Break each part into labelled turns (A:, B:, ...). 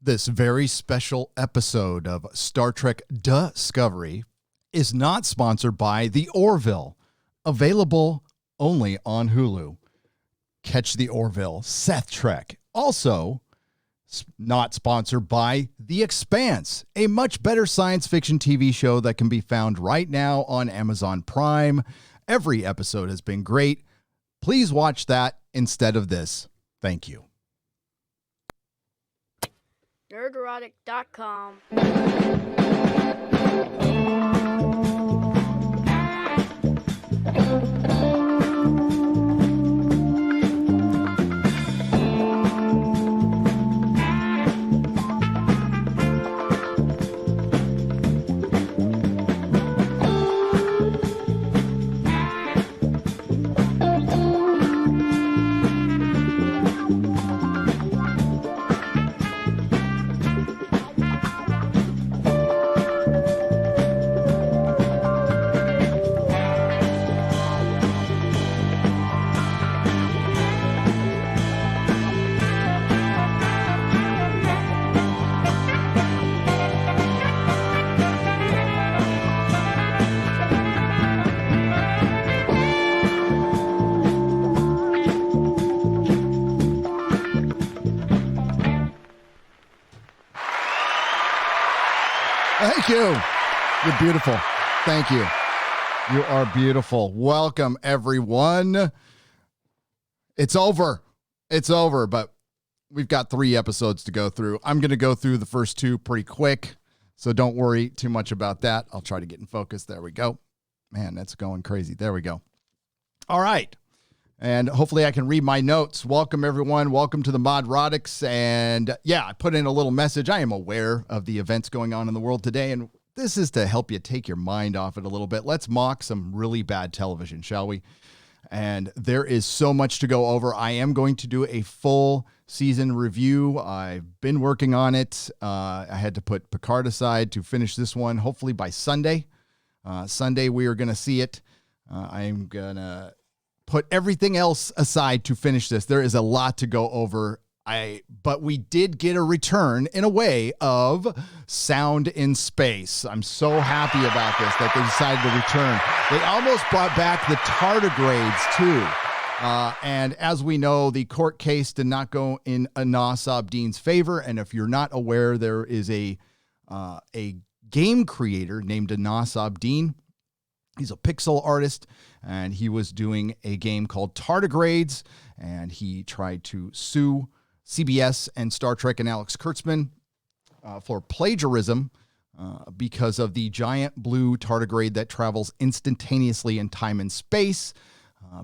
A: This very special episode of Star Trek Discovery is not sponsored by the Orville, available only on Hulu. Catch the Orville, Seth Trek. Also, not sponsored by The Expanse, a much better science fiction TV show that can be found right now on Amazon Prime. Every episode has been great. Please watch that instead of this. Thank you.
B: Nerdrotic.com.
A: Thank you. You're beautiful. Thank you. You are beautiful. Welcome, everyone. It's over. It's over, but we've got 3 episodes to go through. I'm going to go through the first 2 pretty quick, so don't worry too much about that. I'll try to get in focus. There we go. Man, that's going crazy. There we go. All right. And hopefully I can read my notes. Welcome, everyone. Welcome to the Nerdrotics. And yeah, I put in a little message. I am aware of the events going on in the world today, and this is to help you take your mind off it a little bit. Let's mock some really bad television, shall we? And there is so much to go over. I am going to do a full season review. I've been working on it. I had to put Picard aside to finish this one, hopefully by Sunday. Sunday, we are going to see it. I'm going to put everything else aside to finish this. There is a lot to go over. But we did get a return in a way of sound in space. I'm so happy about this that they decided to return. They almost brought back the tardigrades too. And as we know, the court case did not go in Anas Abdin's favor. And if you're not aware, there is a game creator named Anas Abdin. He's a pixel artist, and he was doing a game called Tardigrades, and he tried to sue CBS and Star Trek and Alex Kurtzman for plagiarism because of the giant blue tardigrade that travels instantaneously in time and space.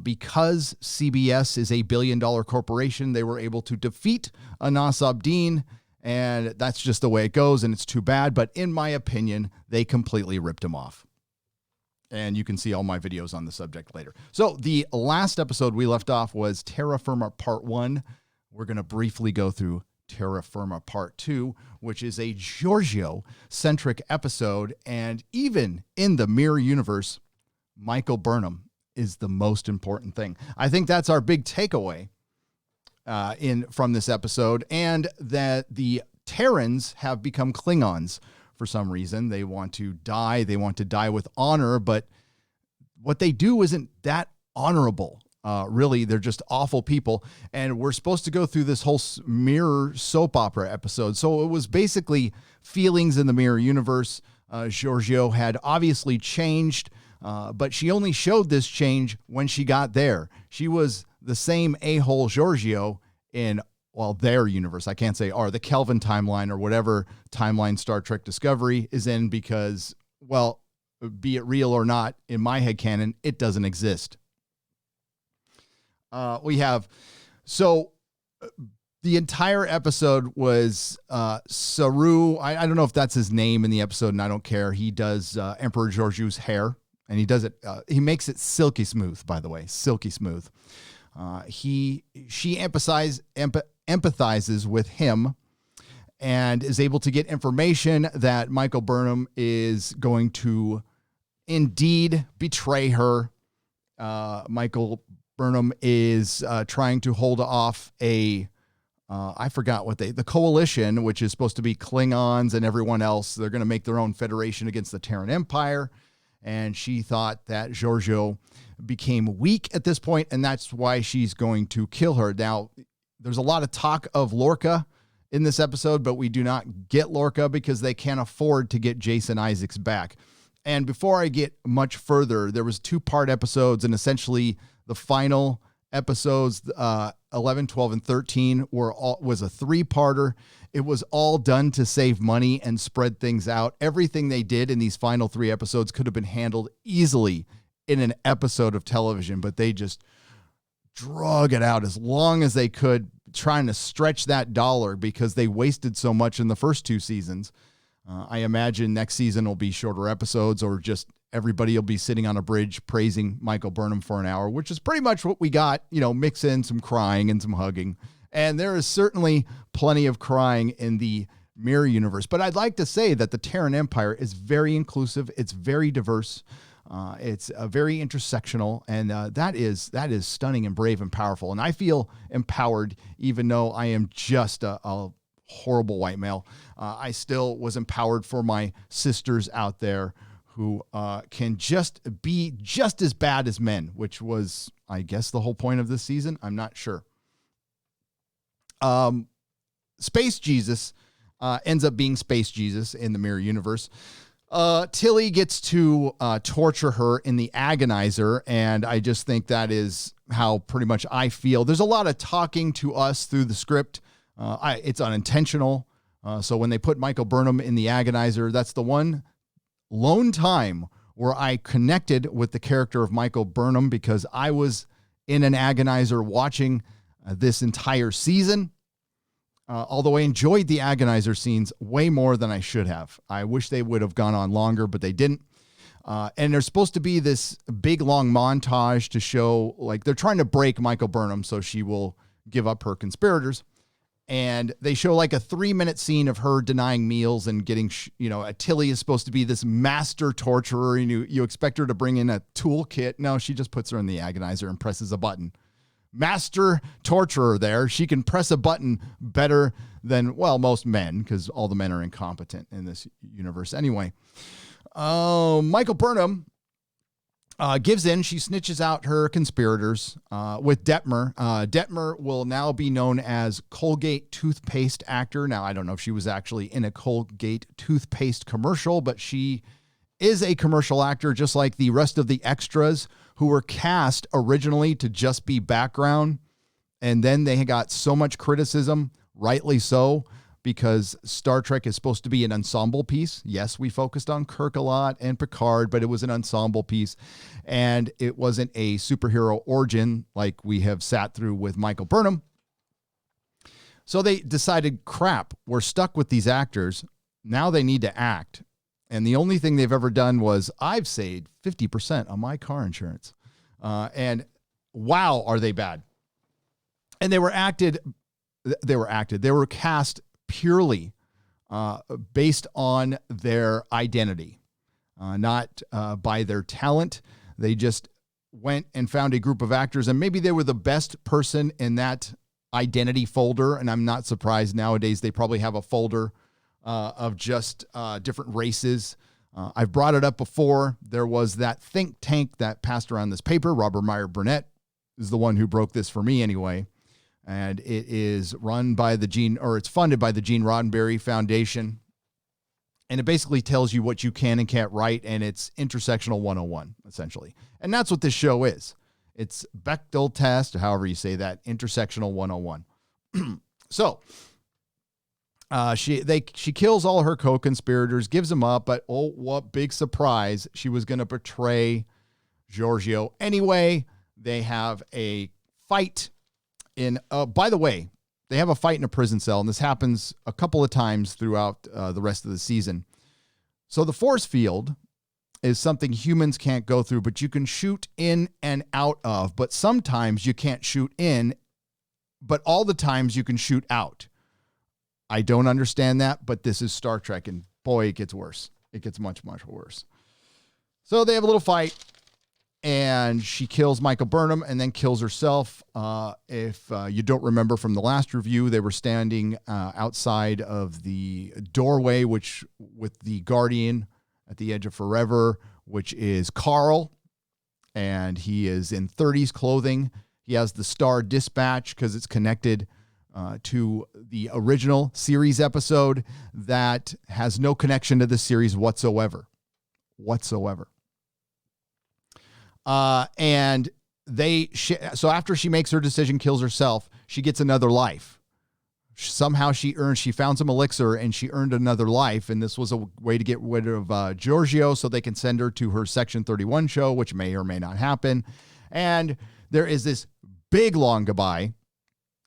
A: Because CBS is a billion-dollar corporation, they were able to defeat Anas Abdin, and that's just the way it goes, and it's too bad. But in my opinion, they completely ripped him off. And you can see all my videos on the subject later. So the last episode we left off was Terra Firma Part 1. We're going to briefly go through Terra Firma Part 2, which is a Giorgio-centric episode. And even in the mirror universe, Michael Burnham is the most important thing. I think that's our big takeaway from this episode, and that the Terrans have become Klingons. For some reason, they want to die. They want to die with honor, but what they do isn't that honorable. Really, they're just awful people. And we're supposed to go through this whole mirror soap opera episode. So it was basically feelings in the mirror universe. Giorgio had obviously changed, but she only showed this change when she got there. She was the same a-hole Giorgio in their universe. I can't say the Kelvin timeline or whatever timeline Star Trek Discovery is in, because, well, be it real or not, in my headcanon, it doesn't exist. The entire episode was Saru. I don't know if that's his name in the episode, and I don't care. He does Emperor Giorgio's hair, and he does it. He makes it silky smooth, by the way, silky smooth. She empathizes with him and is able to get information that Michael Burnham is going to indeed betray her. Michael Burnham is trying to hold off a I forgot what the coalition, which is supposed to be Klingons and everyone else. They're going to make their own federation against the Terran Empire. And she thought that Giorgio became weak at this point, and that's why she's going to kill her. Now, there's a lot of talk of Lorca in this episode, but we do not get Lorca because they can't afford to get Jason Isaacs back. And before I get much further, there was 2-part episodes, and essentially the final episodes, 11, 12, and 13 was a 3-parter. It was all done to save money and spread things out. Everything they did in these final 3 episodes could have been handled easily in an episode of television, but they just drug it out as long as they could, trying to stretch that dollar because they wasted so much in the first 2 seasons. I imagine next season will be shorter episodes, or just everybody will be sitting on a bridge praising Michael Burnham for an hour, which is pretty much what we got, mix in some crying and some hugging. And there is certainly plenty of crying in the Mirror Universe. But I'd like to say that the Terran Empire is very inclusive. It's very diverse. It's very intersectional. And that is stunning and brave and powerful. And I feel empowered, even though I am just a horrible white male. I still was empowered for my sisters out there who can just be just as bad as men, which was, I guess, the whole point of this season. I'm not sure. Space Jesus ends up being Space Jesus in the Mirror Universe. Tilly gets to torture her in the Agonizer, and I just think that is how pretty much I feel. There's a lot of talking to us through the script. It's unintentional. So when they put Michael Burnham in the Agonizer, that's the one lone time where I connected with the character of Michael Burnham, because I was in an Agonizer watching this entire season. Although I enjoyed the Agonizer scenes way more than I should have. I wish they would have gone on longer, but they didn't. And there's supposed to be this big, long montage to show, like, they're trying to break Michael Burnham so she will give up her conspirators. And they show like a 3-minute scene of her denying meals and getting, Tilly is supposed to be this master torturer, and you expect her to bring in a toolkit. No, she just puts her in the Agonizer and presses a button. Master torturer there. She can press a button better than, well, most men, because all the men are incompetent in this universe anyway. Michael Burnham gives in. She snitches out her conspirators with Detmer. Detmer will now be known as Colgate toothpaste actor. Now, I don't know if she was actually in a Colgate toothpaste commercial, but she is a commercial actor, just like the rest of the extras who were cast originally to just be background. And then they got so much criticism, rightly so, because Star Trek is supposed to be an ensemble piece. Yes, we focused on Kirk a lot and Picard, but it was an ensemble piece. And it wasn't a superhero origin like we have sat through with Michael Burnham. So they decided, crap, we're stuck with these actors. Now they need to act. And the only thing they've ever done was, I've saved 50% on my car insurance. And wow, are they bad. And they were cast purely based on their identity, not by their talent. They just went and found a group of actors, and maybe they were the best person in that identity folder. And I'm not surprised nowadays they probably have a folder of just different races. I've brought it up before. There was that think tank that passed around this paper. Robert Meyer Burnett is the one who broke this for me anyway. And it is run by it's funded by the Gene Roddenberry Foundation. And it basically tells you what you can and can't write. And it's intersectional 101, essentially. And that's what this show is. It's Bechdel test, or however you say that, intersectional 101. So she kills all her co-conspirators, gives them up, but oh, what big surprise. She was going to betray Giorgio anyway. They have a fight by the way, they have a fight in a prison cell, and this happens a couple of times throughout the rest of the season. So the force field is something humans can't go through, but you can shoot in and out of. But sometimes you can't shoot in, but all the times you can shoot out. I don't understand that, but this is Star Trek, and boy, it gets worse. It gets much, much worse. So they have a little fight. and she kills Michael Burnham and then kills herself. If you don't remember from the last review, they were standing outside of the doorway, which with the Guardian at the edge of forever, which is Carl, and he is in 30s clothing. He has the Star Dispatch because it's connected to the original series episode that has no connection to the series whatsoever. And so after she makes her decision, kills herself, she gets another life. Somehow she found some elixir and she earned another life. And this was a way to get rid of Giorgio so they can send her to her Section 31 show, which may or may not happen. And there is this big long goodbye.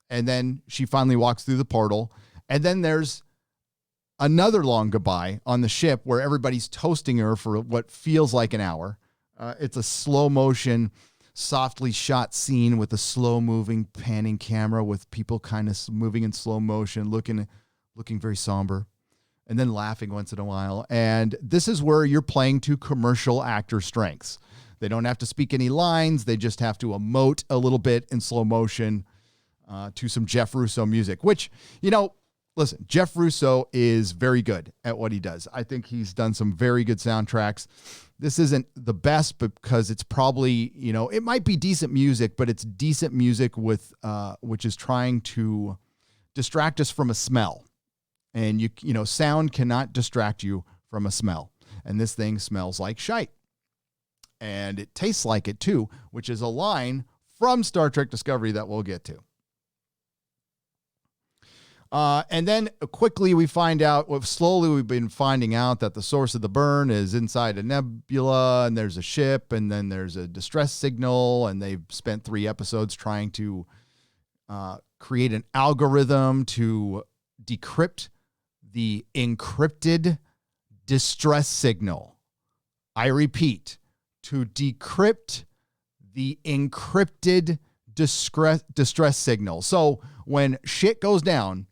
A: And then she finally walks through the portal. And then there's another long goodbye on the ship where everybody's toasting her for what feels like an hour. It's a slow motion, softly shot scene with a slow moving panning camera with people kind of moving in slow motion, looking very somber, and then laughing once in a while. And this is where you're playing to commercial actor strengths. They don't have to speak any lines. They just have to emote a little bit in slow motion to some Jeff Russo music, which, listen, Jeff Russo is very good at what he does. I think he's done some very good soundtracks. This isn't the best because it's probably, it might be decent music, but it's decent music with, which is trying to distract us from a smell. And sound cannot distract you from a smell. And this thing smells like shite. And it tastes like it too, which is a line from Star Trek Discovery that we'll get to. And then quickly we find out, slowly we've been finding out that the source of the burn is inside a nebula, and there's a ship, and then there's a distress signal, and they've spent 3 episodes trying to create an algorithm to decrypt the encrypted distress signal. I repeat, to decrypt the encrypted distress signal. So when shit goes down,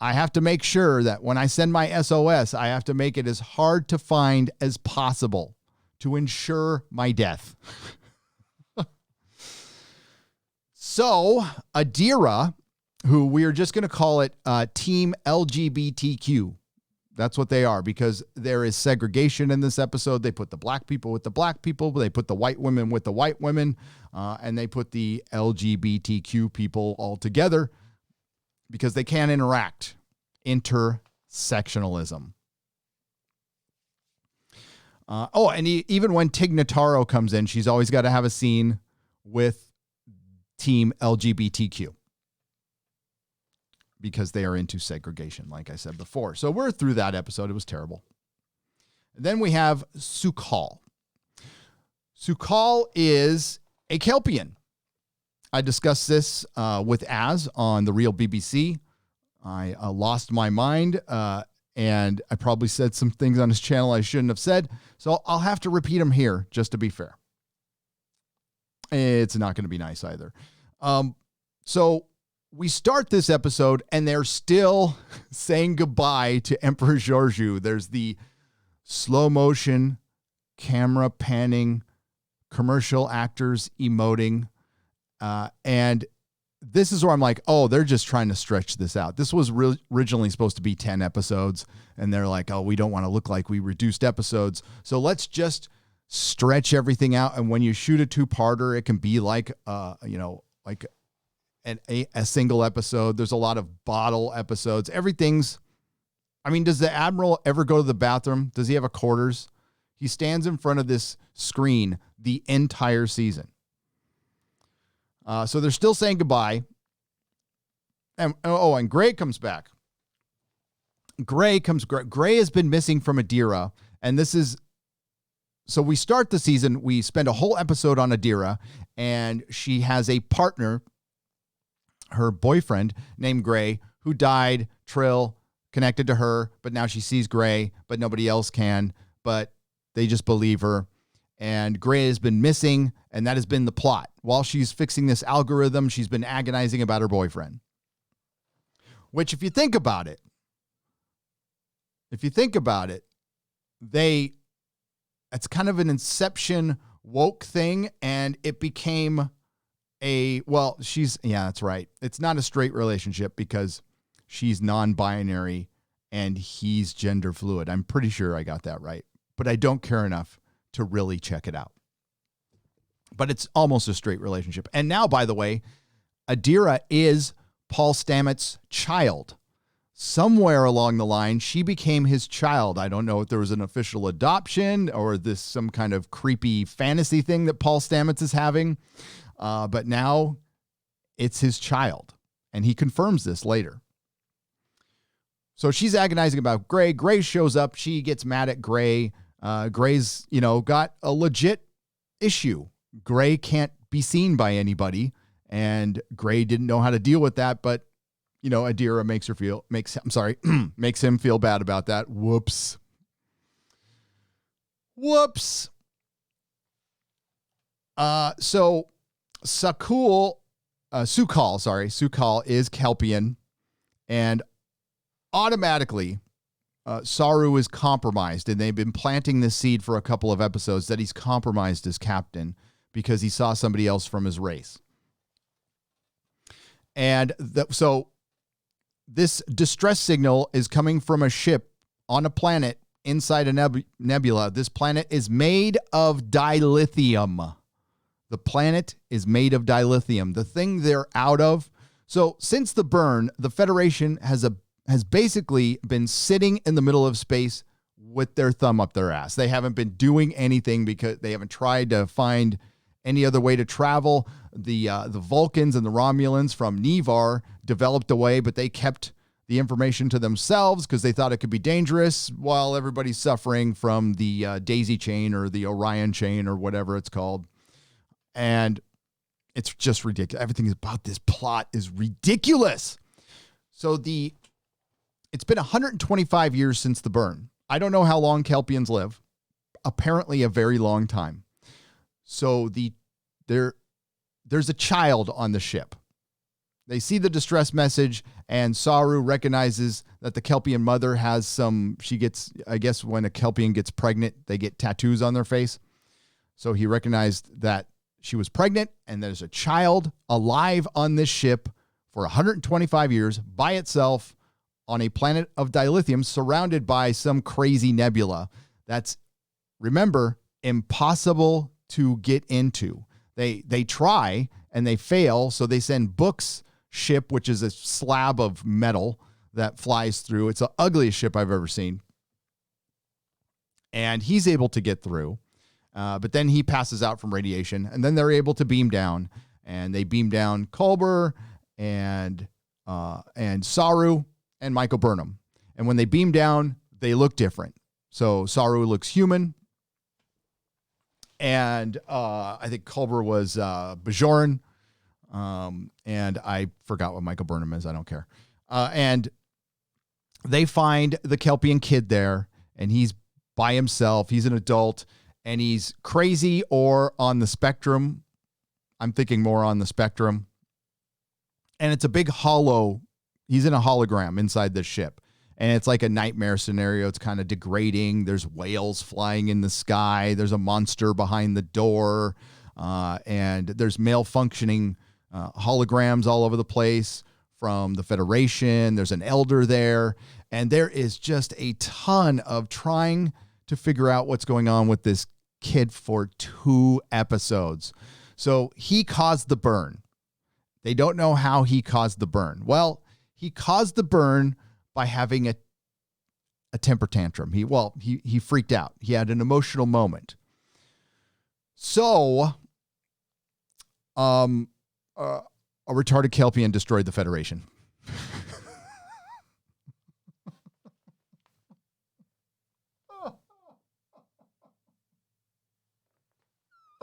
A: I have to make sure that when I send my SOS, I have to make it as hard to find as possible to ensure my death. So Adira, who we are just going to call it Team LGBTQ. That's what they are, because there is segregation in this episode. They put the black people with the black people. They put the white women with the white women. And they put the LGBTQ people all together because they can't interact. Intersectionalism. And even when Tig Notaro comes in, she's always got to have a scene with Team LGBTQ because they are into segregation, like I said before. So we're through that episode. It was terrible. And then we have Su'Kal. Su'Kal is a Kelpian. I discussed this with Az on The Real BBC. I lost my mind, and I probably said some things on his channel I shouldn't have said. So I'll have to repeat them here just to be fair. It's not going to be nice either. So we start this episode, and they're still saying goodbye to Emperor Georgiou. There's the slow motion, camera panning, commercial actors emoting. And this is where I'm like, oh, they're just trying to stretch this out. This was originally supposed to be 10 episodes. And they're like, oh, we don't want to look like we reduced episodes. So let's just stretch everything out. And when you shoot a 2-parter, it can be like, like a single episode. There's a lot of bottle episodes. Does the Admiral ever go to the bathroom? Does he have a quarters? He stands in front of this screen the entire season. So they're still saying goodbye. And Gray comes back. Gray has been missing from Adira. And so we start the season. We spend a whole episode on Adira, and she has a partner, her boyfriend named Gray, who died. Trill connected to her, but now she sees Gray, but nobody else can, but they just believe her. And Gray has been missing, and that has been the plot. While she's fixing this algorithm, she's been agonizing about her boyfriend. Which, if you think about it, it's kind of an Inception woke thing, and it became that's right. It's not a straight relationship because she's non-binary and he's gender fluid. I'm pretty sure I got that right, but I don't care enough to really check it out. But it's almost a straight relationship. And now, by the way, Adira is Paul Stamets' child. Somewhere along the line, she became his child. I don't know if there was an official adoption or this some kind of creepy fantasy thing that Paul Stamets is having. But now it's his child. And he confirms this later. So she's agonizing about Gray. Gray shows up. She gets mad at Gray. Gray's, got a legit issue. Gray can't be seen by anybody. And Gray didn't know how to deal with that. But, Adira makes him feel bad about that. Whoops. So Sukal is Kelpian, and automatically Saru is compromised, and they've been planting this seed for a couple of episodes that he's compromised as captain because he saw somebody else from his race. And so this distress signal is coming from a ship on a planet inside a nebula. This planet is made of dilithium. The planet is made of dilithium, the thing they're out of. So since the burn, the Federation has basically been sitting in the middle of space with their thumb up their ass. They haven't been doing anything because they haven't tried to find any other way to travel. The Vulcans and the Romulans from Nevar developed a way, but they kept the information to themselves because they thought it could be dangerous while everybody's suffering from the daisy chain or the Orion chain or whatever it's called. And it's just ridiculous. Everything about this plot is ridiculous. So it's been 125 years since the burn. I don't know how long Kelpians live. Apparently a very long time. So there's a child on the ship. They see the distress message, and Saru recognizes that the Kelpian mother has I guess when a Kelpian gets pregnant, they get tattoos on their face. So he recognized that she was pregnant, and there's a child alive on this ship for 125 years by itself on a planet of dilithium surrounded by some crazy nebula that's, remember, impossible to get into. They try and they fail, so they send Book's ship, which is a slab of metal that flies through. It's the ugliest ship I've ever seen. And he's able to get through. But then he passes out from radiation, and then they're able to beam down, and they beam down Culber and Saru and Michael Burnham. And when they beam down, they look different. So Saru looks human, and I think Culber was Bajoran, and I forgot what Michael Burnham is. I don't care. And they find the Kelpian kid there, and he's by himself. He's an adult. And he's crazy or on the spectrum. I'm thinking more on the spectrum. And it's a big he's in a hologram inside this ship. And it's like a nightmare scenario. It's kind of degrading. There's whales flying in the sky. There's a monster behind the door. And there's malfunctioning holograms all over the place from the Federation. There's an elder there. And there is just a ton of trying to figure out what's going on with this kid for 2 episodes. So he caused the burn. They don't know how he caused the burn. Well, he caused the burn by having a temper tantrum. He freaked out. He had an emotional moment. So, a retarded Kelpian destroyed the Federation.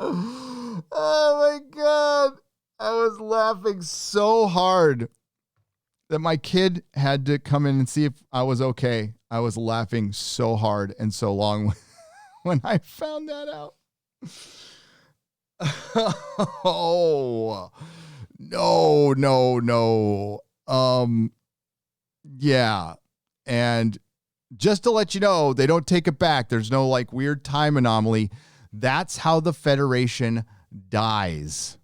A: Oh my God. I was laughing so hard that my kid had to come in and see if I was okay. I was laughing so hard and so long when I found that out. Oh, no. Yeah. And just to let you know, they don't take it back. There's no like weird time anomaly. That's how the Federation dies.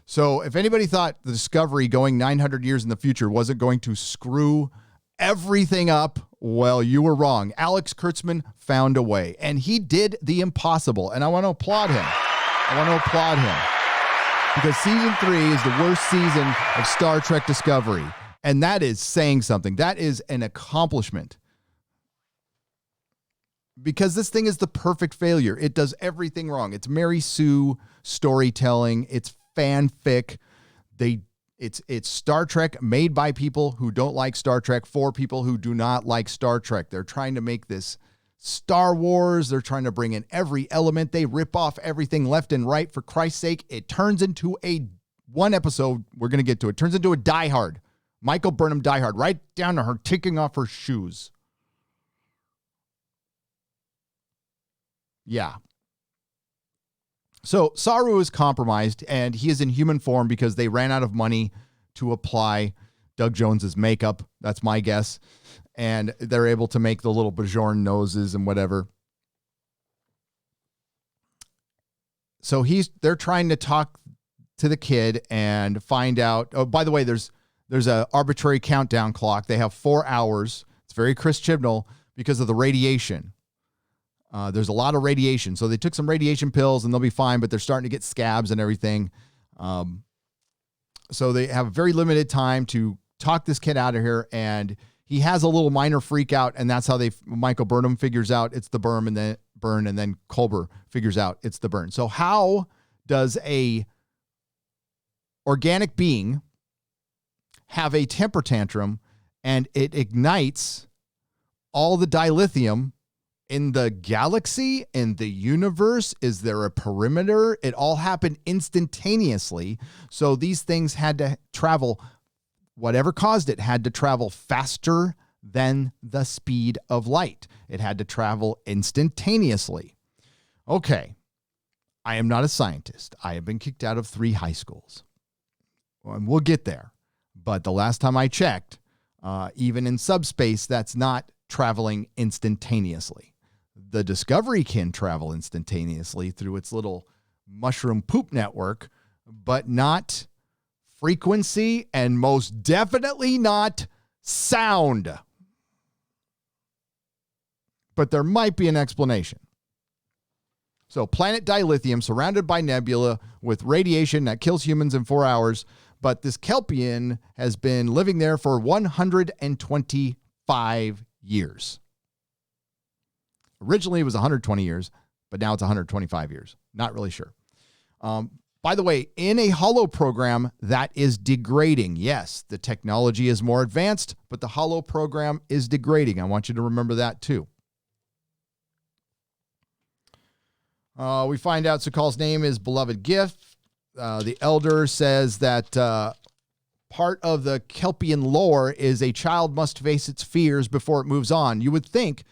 A: So if anybody thought the Discovery going 900 years in the future wasn't going to screw everything up, well, you were wrong. Alex Kurtzman found a way, and he did the impossible, and I want to applaud him. Because season 3 is the worst season of Star Trek Discovery, and that is saying something. That is an accomplishment. Because this thing is the perfect failure. It does everything wrong. It's Mary Sue storytelling. It's fanfic. It's Star Trek made by people who don't like Star Trek for people who do not like Star Trek. They're trying to make this Star Wars. They're trying to bring in every element. They rip off everything left and right. For Christ's sake, it turns into one episode. We're going to get to it. Turns into a Die Hard. Michael Burnham Die Hard, right down to her taking off her shoes. Yeah. So Saru is compromised, and he is in human form because they ran out of money to apply Doug Jones's makeup. That's my guess. And they're able to make the little Bajorn noses and whatever. So they're trying to talk to the kid and find out. Oh, by the way, there's a arbitrary countdown clock. They have 4 hours. It's very Chris Chibnall because of the radiation. There's a lot of radiation. So they took some radiation pills and they'll be fine, but they're starting to get scabs and everything. So they have very limited time to talk this kid out of here. And he has a little minor freak out. And that's how Michael Burnham figures out it's the burn, and then Culber figures out it's the burn. So how does a organic being have a temper tantrum and it ignites all the dilithium in the galaxy, in the universe? Is there a perimeter? It all happened instantaneously. So these things had to travel, whatever caused it, had to travel faster than the speed of light. It had to travel instantaneously. Okay. I am not a scientist. I have been kicked out of 3 high schools. And we'll get there. But the last time I checked, even in subspace, that's not traveling instantaneously. The Discovery can travel instantaneously through its little mushroom poop network, but not frequency and most definitely not sound. But there might be an explanation. So planet dilithium surrounded by nebula with radiation that kills humans in 4 hours, but this Kelpian has been living there for 125 years. Originally, it was 120 years, but now it's 125 years. Not really sure. By the way, in a holo program, that is degrading. Yes, the technology is more advanced, but the holo program is degrading. I want you to remember that too. We find out Su'Kal's name is Beloved Gift. The elder says that part of the Kelpian lore is a child must face its fears before it moves on. You would think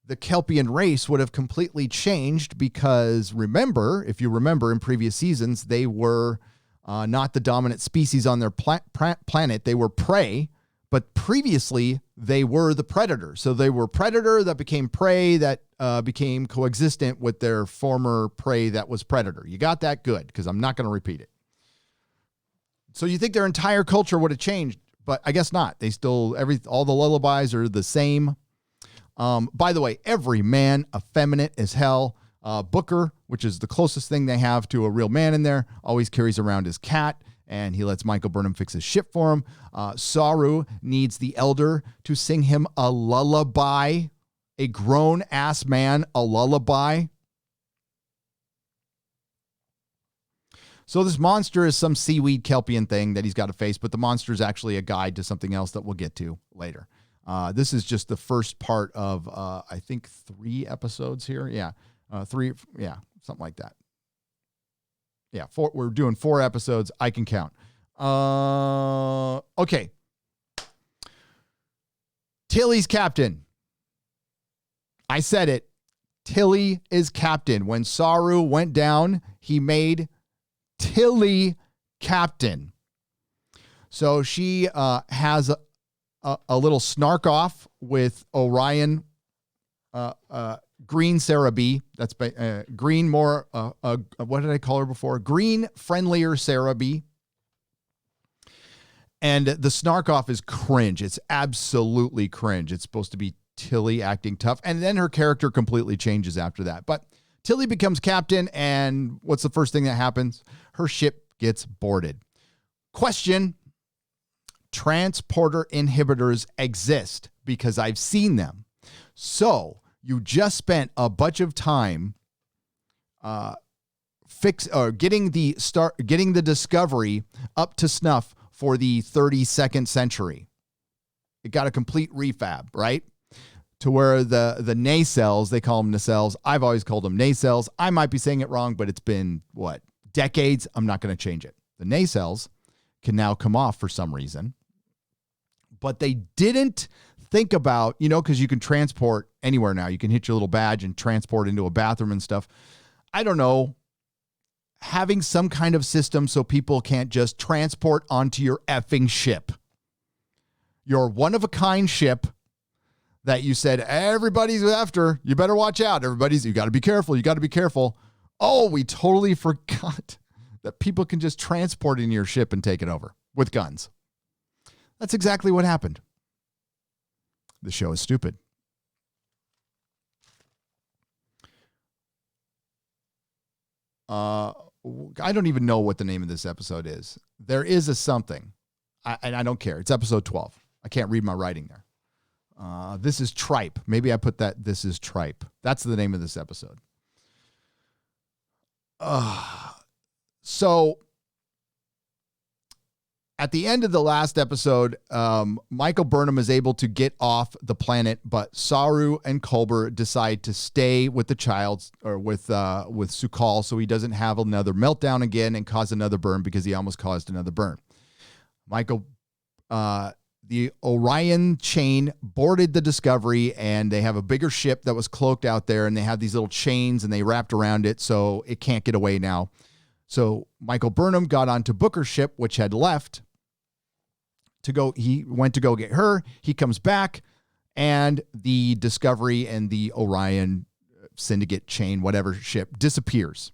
A: the Kelpian race would have completely changed because if you remember in previous seasons, they were not the dominant species on their planet. They were prey, but previously they were the predator. So they were predator that became prey that became coexistent with their former prey that was predator. You got that? Good, because I'm not going to repeat it. So you think their entire culture would have changed, but I guess not. They still, all the lullabies are the same. By the way, every man effeminate as hell. Booker, which is the closest thing they have to a real man in there, always carries around his cat, and he lets Michael Burnham fix his ship for him. Saru needs the elder to sing him a lullaby, a grown-ass man, a lullaby. So this monster is some seaweed Kelpian thing that he's got to face, but the monster is actually a guide to something else that we'll get to later. This is just the first part of, I think, 3 episodes here. Yeah, 3, yeah, something like that. Yeah, 4. We're doing 4 episodes. I can count. Okay. Tilly's captain. I said it. Tilly is captain. When Saru went down, he made Tilly captain. So she has a little snark off with Orion Green Sarah B. That's green more. What did I call her before? Green friendlier Sarah B. And the snark off is cringe. It's absolutely cringe. It's supposed to be Tilly acting tough. And then her character completely changes after that. But Tilly becomes captain, and what's the first thing that happens? Her ship gets boarded. Question: transporter inhibitors exist because I've seen them. So you just spent a bunch of time getting the Discovery up to snuff for the 32nd century. It got a complete refab, right? To where the nacelles, they call them nacelles. I've always called them nacelles. I might be saying it wrong, but it's been, decades? I'm not going to change it. The nacelles can now come off for some reason. But they didn't think about, because you can transport anywhere now. You can hit your little badge and transport into a bathroom and stuff. I don't know. Having some kind of system so people can't just transport onto your effing ship. Your one-of-a-kind ship that you said everybody's after. You better watch out. You got to be careful. You got to be careful. Oh, we totally forgot that people can just transport in your ship and take it over with guns. That's exactly what happened. The show is stupid. I don't even know what the name of this episode is. There is a something. I don't care. It's episode 12. I can't read my writing there. This is Tripe. Maybe I put that. This is Tripe. That's the name of this episode. So at the end of the last episode, Michael Burnham is able to get off the planet, but Saru and Culber decide to stay with the child, or with Su'Kal, so he doesn't have another meltdown again and cause another burn, because he almost caused another burn. The Orion chain boarded the Discovery, and they have a bigger ship that was cloaked out there, and they have these little chains, and they wrapped around it, so it can't get away now. So Michael Burnham got onto Booker's ship, which had left to go. He went to go get her. He comes back, and the Discovery and the Orion Syndicate chain, whatever ship, disappears.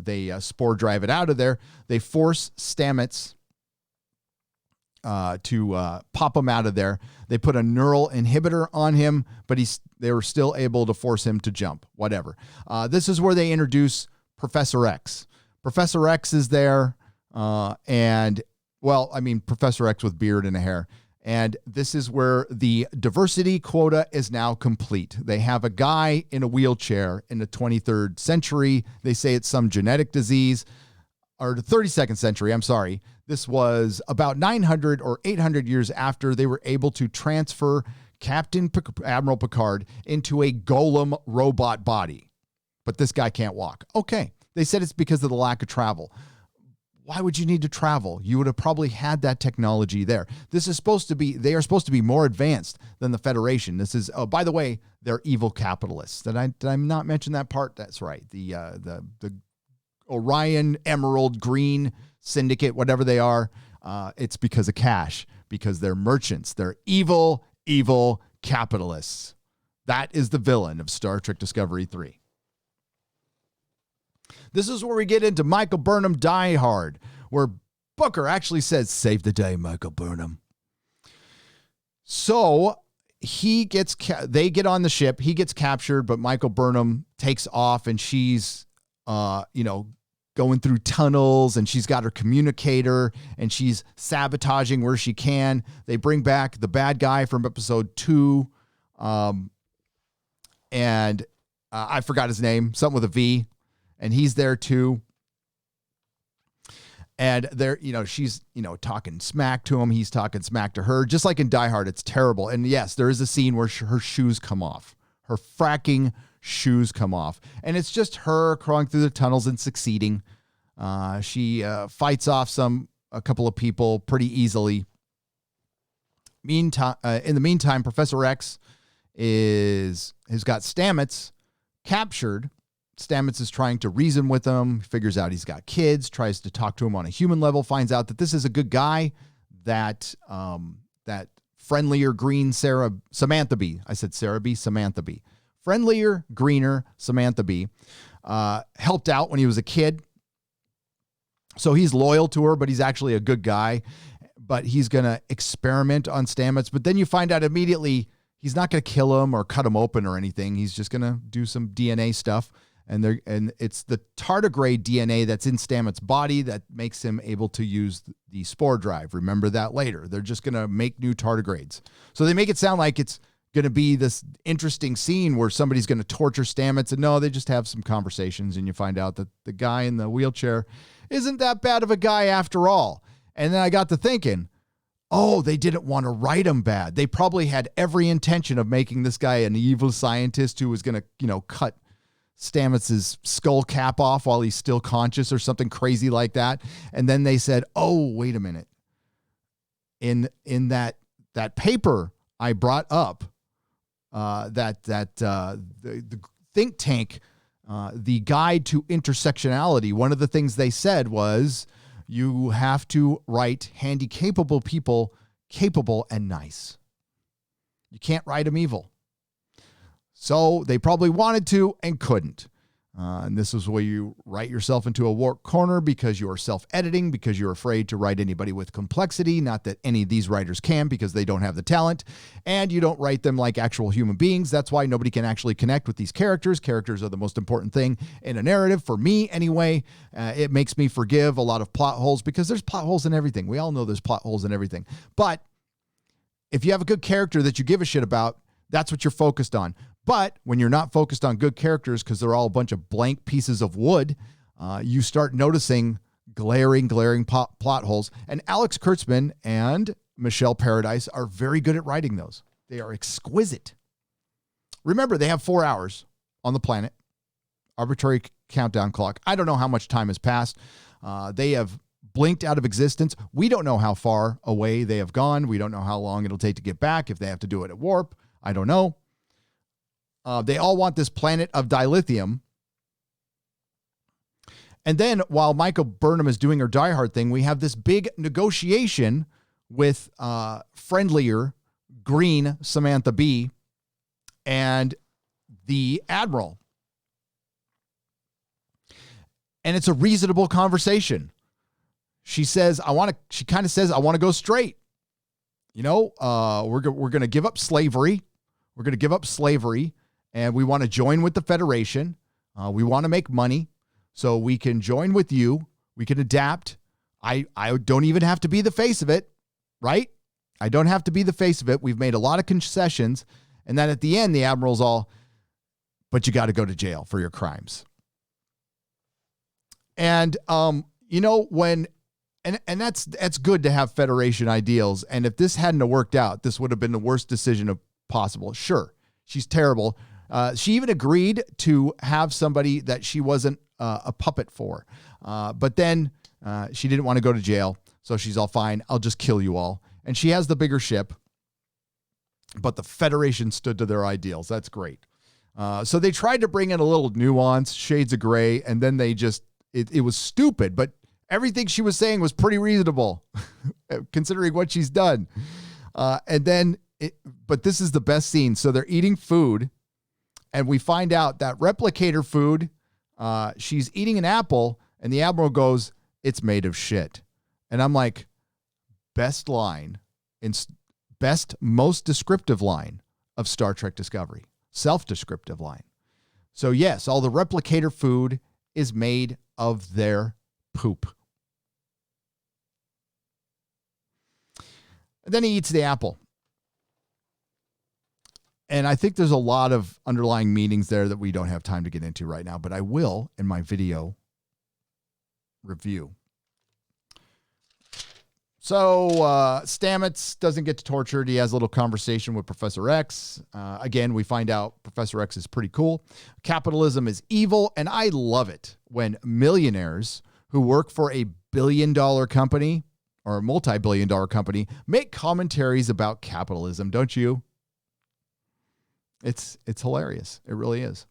A: They spore drive it out of there. They force Stamets to pop him out of there. They put a neural inhibitor on him, but they were still able to force him to jump, whatever. This is where they introduce Professor X. Professor X is there, Professor X with beard and a hair. And this is where the diversity quota is now complete. They have a guy in a wheelchair in the 23rd century. They say it's some genetic disease, or the 32nd century, I'm sorry. This was about 900 or 800 years after they were able to transfer Admiral Picard into a golem robot body. But this guy can't walk. Okay. They said it's because of the lack of travel. Why would you need to travel? You would have probably had that technology there. They are supposed to be more advanced than the Federation. This is, by the way, they're evil capitalists. Did I not mention that part? That's right. The Orion, Emerald, Green Syndicate, whatever they are, it's because of cash, because they're merchants. They're evil, evil capitalists. That is the villain of Star Trek Discovery 3. This is where we get into Michael Burnham Die Hard, where Booker actually says, "Save the day, Michael Burnham." So they get on the ship. He gets captured, but Michael Burnham takes off, and she's, going through tunnels, and she's got her communicator, and she's sabotaging where she can. They bring back the bad guy from episode 2. And I forgot his name, something with a V. And he's there too. And she's, talking smack to him. He's talking smack to her. Just like in Die Hard, it's terrible. And yes, there is a scene where her shoes come off. Her fracking shoes come off. And it's just her crawling through the tunnels and succeeding. She fights off a couple of people pretty easily. In the meantime, Professor X has got Stamets captured. Stamets is trying to reason with him, figures out he's got kids, tries to talk to him on a human level, finds out that this is a good guy, that friendlier green Samantha Bee. I said Sarah Bee, Samantha Bee. friendlier, greener Samantha Bee. Helped out when he was a kid. So he's loyal to her, but he's actually a good guy. But he's going to experiment on Stamets. But then you find out immediately he's not going to kill him or cut him open or anything. He's just going to do some DNA stuff. And it's the tardigrade DNA that's in Stamets' body that makes him able to use the spore drive. Remember that later. They're just going to make new tardigrades. So they make it sound like it's going to be this interesting scene where somebody's going to torture Stamets. And no, they just have some conversations, and you find out that the guy in the wheelchair isn't that bad of a guy after all. And then I got to thinking, oh, they didn't want to write him bad. They probably had every intention of making this guy an evil scientist who was going to, cut Stamets' skull cap off while he's still conscious or something crazy like that. And then they said, oh, wait a minute. In that paper I brought up, the think tank, the guide to intersectionality, one of the things they said was you have to write handy-capable people capable and nice. You can't write them evil. So they probably wanted to and couldn't. And this is where you write yourself into a warped corner because you are self-editing, because you're afraid to write anybody with complexity. Not that any of these writers can, because they don't have the talent. And you don't write them like actual human beings. That's why nobody can actually connect with these characters. Characters are the most important thing in a narrative, for me anyway. It makes me forgive a lot of plot holes because there's plot holes in everything. We all know there's plot holes in everything. But if you have a good character that you give a shit about, that's what you're focused on. But when you're not focused on good characters because they're all a bunch of blank pieces of wood, you start noticing glaring plot holes. And Alex Kurtzman and Michelle Paradise are very good at writing those. They are exquisite. Remember, they have 4 hours on the planet. Arbitrary countdown clock. I don't know how much time has passed. They have blinked out of existence. We don't know how far away they have gone. We don't know how long it'll take to get back. If they have to do it at warp, I don't know. They all want this planet of dilithium. And then while Michael Burnham is doing her Die Hard thing, we have this big negotiation with friendlier green Samantha Bee and the Admiral. And it's a reasonable conversation. She says, she kind of says, I want to go straight. We're going to give up slavery. We're going to give up slavery. And we want to join with the Federation. We want to make money. So we can join with you. We can adapt. I don't even have to be the face of it, right? I don't have to be the face of it. We've made a lot of concessions. And then at the end, the Admiral's all, but you got to go to jail for your crimes. And, and that's good to have Federation ideals. And if this hadn't have worked out, this would have been the worst decision possible. Sure, she's terrible. She even agreed to have somebody that she wasn't a puppet for. But then she didn't want to go to jail. So she's all, fine, I'll just kill you all. And she has the bigger ship. But the Federation stood to their ideals. That's great. So they tried to bring in a little nuance, shades of gray. And then they just, it was stupid. But everything she was saying was pretty reasonable, considering what she's done. But this is the best scene. So they're eating food. And we find out that replicator food, she's eating an apple, and the Admiral goes, it's made of shit. And I'm like, best most descriptive line of Star Trek Discovery. Self-descriptive line. So yes, all the replicator food is made of their poop. And then he eats the apple. And I think there's a lot of underlying meanings there that we don't have time to get into right now, but I will in my video review. So Stamets doesn't get tortured. He has a little conversation with Professor X. Again, we find out Professor X is pretty cool. Capitalism is evil, and I love it when millionaires who work for a billion-dollar company or a multi-billion-dollar company make commentaries about capitalism, don't you? It's hilarious. It really is.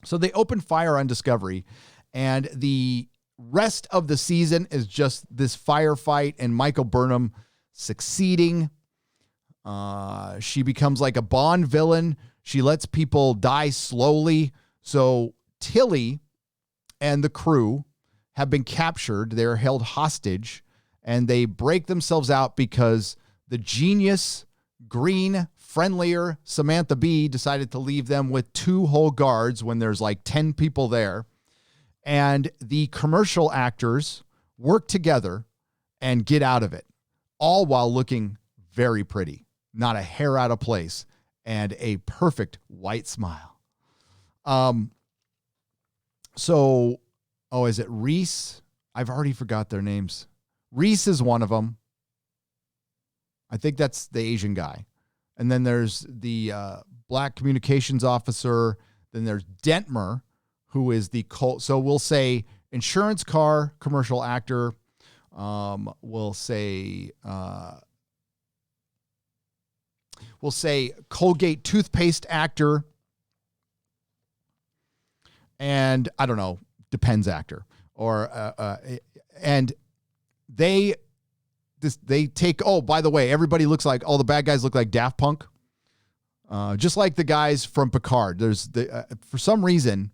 A: So they open fire on Discovery, and the rest of the season is just this firefight and Michael Burnham succeeding. She becomes like a Bond villain. She lets people die slowly. So Tilly and the crew have been captured. They're held hostage, and they break themselves out because the genius, green, friendlier Samantha Bee decided to leave them with 2 whole guards when there's like 10 people there. And the commercial actors work together and get out of it, all while looking very pretty, not a hair out of place, and a perfect white smile. Is it Reese? I've already forgot their names. Reese is one of them. I think that's the Asian guy. And then there's the black communications officer. Then there's Dentmer, who is the cult. So we'll say insurance car commercial actor. We'll say Colgate toothpaste actor. And I don't know, Depends actor. And they take, by the way, everybody looks like, all the bad guys look like Daft Punk. Just like the guys from Picard. There's for some reason,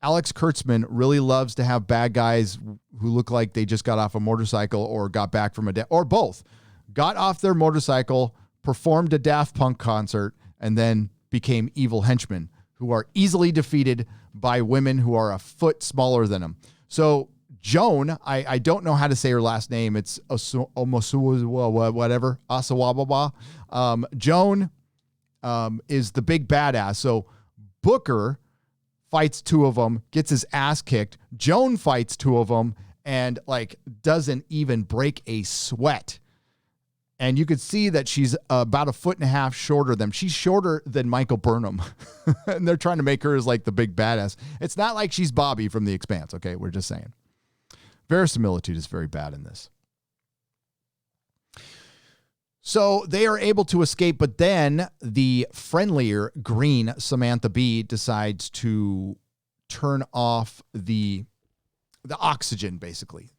A: Alex Kurtzman really loves to have bad guys who look like they just got off a motorcycle or got back from or both. Got off their motorcycle, performed a Daft Punk concert, and then became evil henchmen who are easily defeated by women who are a foot smaller than them. So Joan, I don't know how to say her last name. It's whatever, Asawababa. Joan is the big badass. So Booker fights 2 of them, gets his ass kicked. Joan fights 2 of them and doesn't even break a sweat. And you could see that she's about 1.5 feet shorter than them. She's shorter than Michael Burnham. And they're trying to make her as like the big badass. It's not like she's Bobby from The Expanse. Okay. We're just saying. Verisimilitude is very bad in this. So they are able to escape, but then the friendlier green Samantha Bee decides to turn off the oxygen, basically.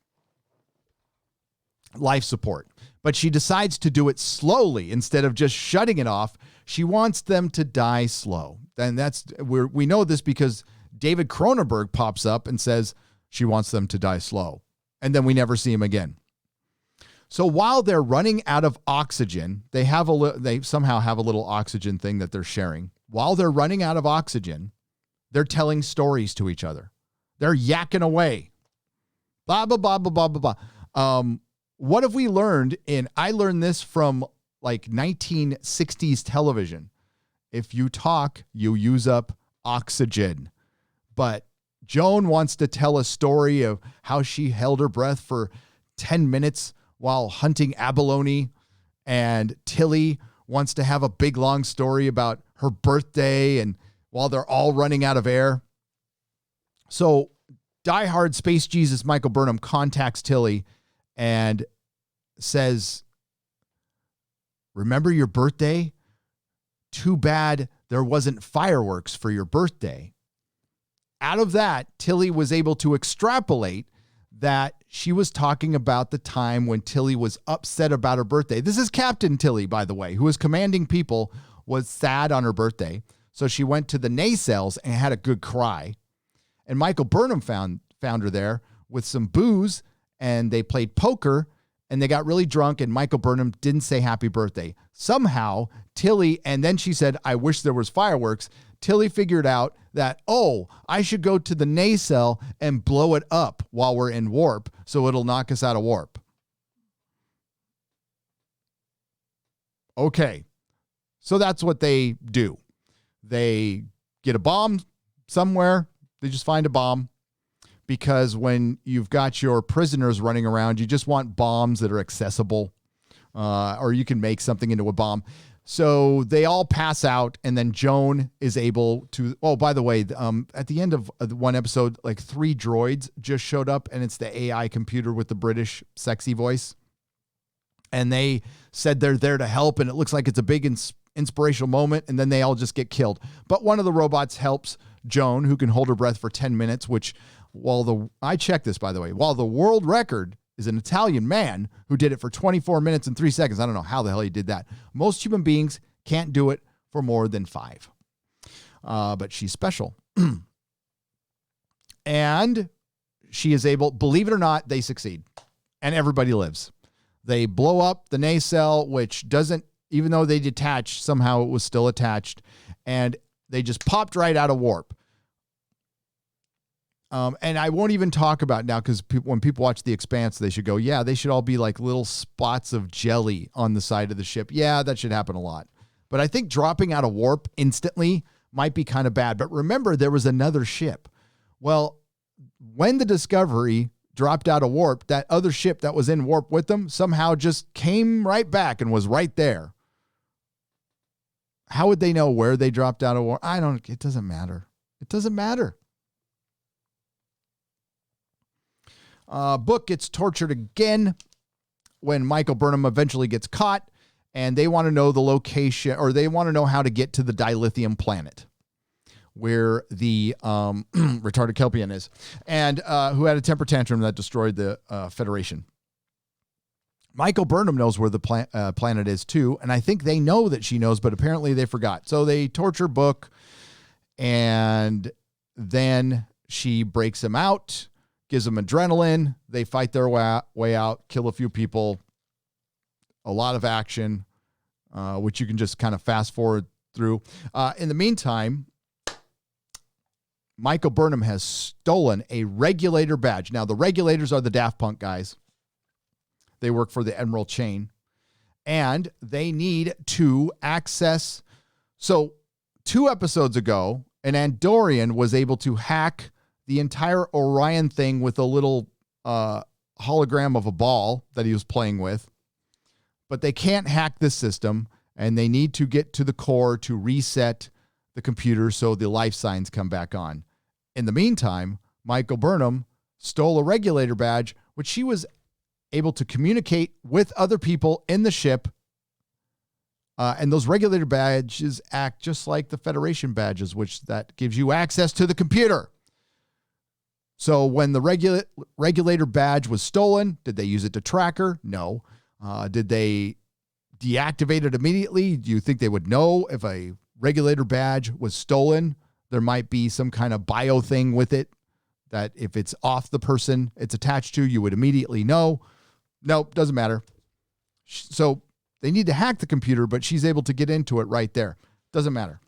A: Life support. But she decides to do it slowly instead of just shutting it off. She wants them to die slow. And we know this because David Cronenberg pops up and says she wants them to die slow. And then we never see him again. So while they're running out of oxygen, they somehow have a little oxygen thing that they're sharing. While they're running out of oxygen, they're telling stories to each other. They're yakking away. Blah, blah, blah, blah, blah, blah, blah. What have we learned I learned this from like 1960s television. If you talk, you use up oxygen. But Joan wants to tell a story of how she held her breath for 10 minutes while hunting abalone. And Tilly wants to have a big, long story about her birthday and while they're all running out of air. So diehard Space Jesus Michael Burnham contacts Tilly and says, remember your birthday? Too bad there wasn't fireworks for your birthday. Out of that, Tilly was able to extrapolate that she was talking about the time when Tilly was upset about her birthday. This is Captain Tilly, by the way, who was commanding people, was sad on her birthday. So she went to the nacelles and had a good cry. And Michael Burnham found her there with some booze, and they played poker, and they got really drunk, and Michael Burnham didn't say happy birthday. Somehow, Tilly, and then she said, I wish there was fireworks. Tilly figured out that, I should go to the nacelle and blow it up while we're in warp, so it'll knock us out of warp. Okay, so that's what they do. They get a bomb somewhere. They just find a bomb. Because when you've got your prisoners running around, you just want bombs that are accessible, or you can make something into a bomb. So they all pass out, and then Joan is able to, by the way, at the end of one episode, like 3 droids just showed up, and it's the AI computer with the British sexy voice. And they said they're there to help, and it looks like it's a big inspirational moment, and then they all just get killed. But one of the robots helps Joan, who can hold her breath for 10 minutes, which... I checked this, by the way, while the world record is an Italian man who did it for 24 minutes and 3 seconds. I don't know how the hell he did that. Most human beings can't do it for more than 5. But she's special. And she is able, believe it or not, they succeed. And everybody lives. They blow up the nacelle, which doesn't, even though they detached, somehow it was still attached. And they just popped right out of warp. And I won't even talk about now because when people watch The Expanse, they should go, yeah, they should all be like little spots of jelly on the side of the ship. Yeah, that should happen a lot. But I think dropping out of warp instantly might be kind of bad. But remember, there was another ship. Well, when the Discovery dropped out of warp, that other ship that was in warp with them somehow just came right back and was right there. How would they know where they dropped out of warp? It doesn't matter. It doesn't matter. Book gets tortured again when Michael Burnham eventually gets caught, and they want to know the location, or they want to know how to get to the dilithium planet where the retarded Kelpian is, and who had a temper tantrum that destroyed the Federation. Michael Burnham knows where the planet is too, and I think they know that she knows, but apparently they forgot. So they torture Book, and then she breaks him out, gives them adrenaline. They fight their way out, kill a few people. A lot of action, which you can just kind of fast forward through. In the meantime, Michael Burnham has stolen a regulator badge. Now, the regulators are the Daft Punk guys. They work for the Emerald Chain. And they need to access. So 2 episodes ago, an Andorian was able to hack the entire Orion thing with a little hologram of a ball that he was playing with. But they can't hack this system, and they need to get to the core to reset the computer so the life signs come back on. In the meantime, Michael Burnham stole a regulator badge, which she was able to communicate with other people in the ship. And those regulator badges act just like the Federation badges, which that gives you access to the computer. So when the regulator badge was stolen, did they use it to track her? No. Did they deactivate it immediately? Do you think they would know if a regulator badge was stolen? There might be some kind of bio thing with it that if it's off the person it's attached to, you would immediately know. Nope, doesn't matter. So they need to hack the computer, but she's able to get into it right there. Doesn't matter.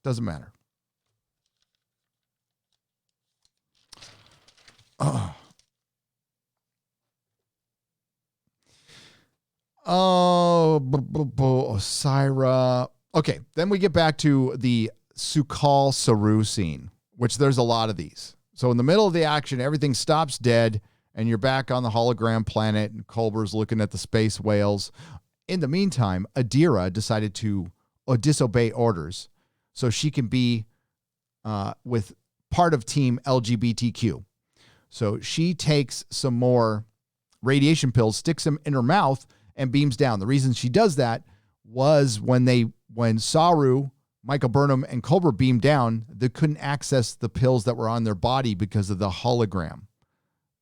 A: Doesn't matter. Osira. Okay, then we get back to the Su'Kal Saru scene, which there's a lot of these. So in the middle of the action, everything stops dead, and you're back on the hologram planet, and Culber's looking at the space whales. In the meantime, Adira decided to disobey orders so she can be with part of Team LGBTQ. So she takes some more radiation pills, sticks them in her mouth, and beams down. The reason she does that was when Saru, Michael Burnham, and Culber beamed down, they couldn't access the pills that were on their body because of the hologram.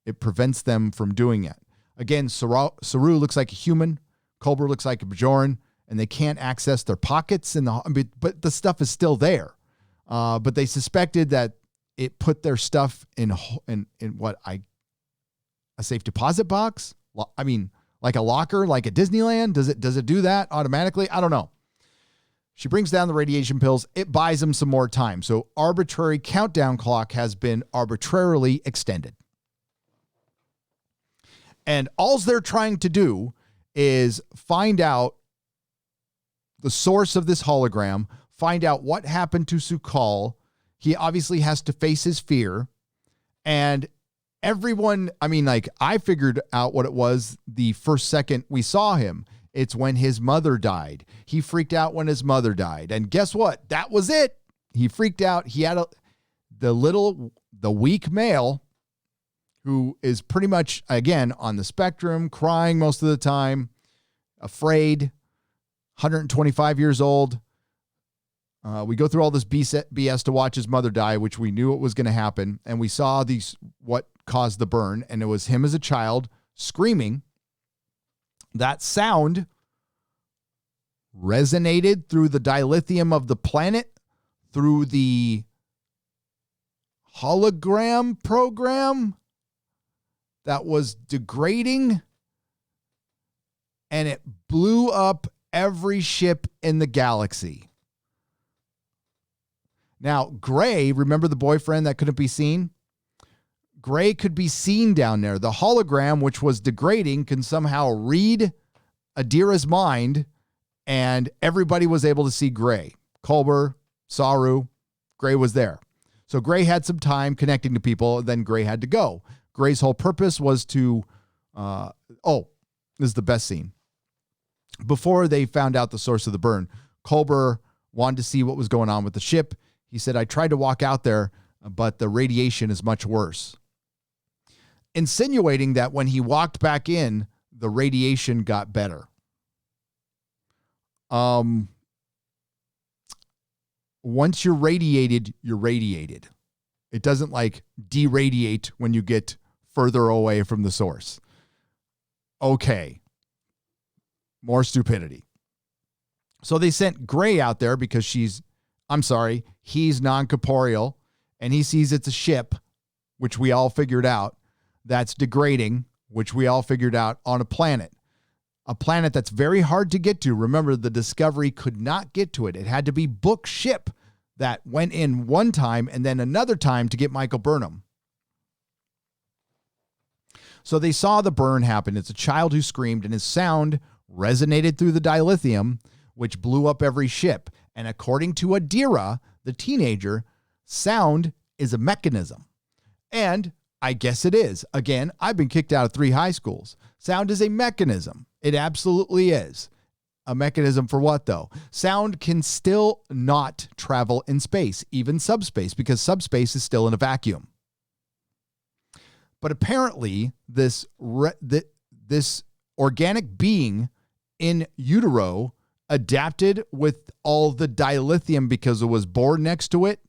A: It prevents them from doing it. Again, Saru looks like a human, Culber looks like a Bajoran, and they can't access their pockets, but the stuff is still there. But they suspected that it put their stuff in what a safe deposit box? I mean, like a locker, like at Disneyland? Does it do that automatically? I don't know. She brings down the radiation pills. It buys them some more time. So arbitrary countdown clock has been arbitrarily extended. And all they're trying to do is find out the source of this hologram, find out what happened to Su'Kal. He obviously has to face his fear. And everyone, I figured out what it was the first second we saw him. It's when his mother died. He freaked out when his mother died. And guess what? That was it. He freaked out. He had the weak male who is pretty much, again, on the spectrum, crying most of the time, afraid, 125 years old. We go through all this BS to watch his mother die, which we knew it was going to happen. And we saw what caused the burn. And it was him as a child screaming. That sound resonated through the dilithium of the planet, through the hologram program that was degrading, and it blew up every ship in the galaxy. Now, Gray, remember the boyfriend that couldn't be seen? Gray could be seen down there. The hologram, which was degrading, can somehow read Adira's mind, and everybody was able to see Gray. Culber, Saru, Gray was there. So Gray had some time connecting to people, then Gray had to go. Gray's whole purpose was to, this is the best scene. Before they found out the source of the burn, Culber wanted to see what was going on with the ship. He said, I tried to walk out there, but the radiation is much worse. Insinuating that when he walked back in, the radiation got better. Once you're radiated, you're radiated. It doesn't like deradiate when you get further away from the source. Okay. More stupidity. So they sent Gray out there because he's non-corporeal, and he sees it's a ship, which we all figured out, that's degrading, which we all figured out, on a planet that's very hard to get to. Remember, the Discovery could not get to it. It had to be book ship that went in one time and then another time to get Michael Burnham. So they saw the burn happen. It's a child who screamed, and his sound resonated through the dilithium, which blew up every ship. And according to Adira, the teenager, sound is a mechanism. And I guess it is. Again, I've been kicked out of 3 high schools. Sound is a mechanism. It absolutely is. A mechanism for what, though? Sound can still not travel in space, even subspace, because subspace is still in a vacuum. But apparently, this organic being in utero adapted with all the dilithium because it was born next to it,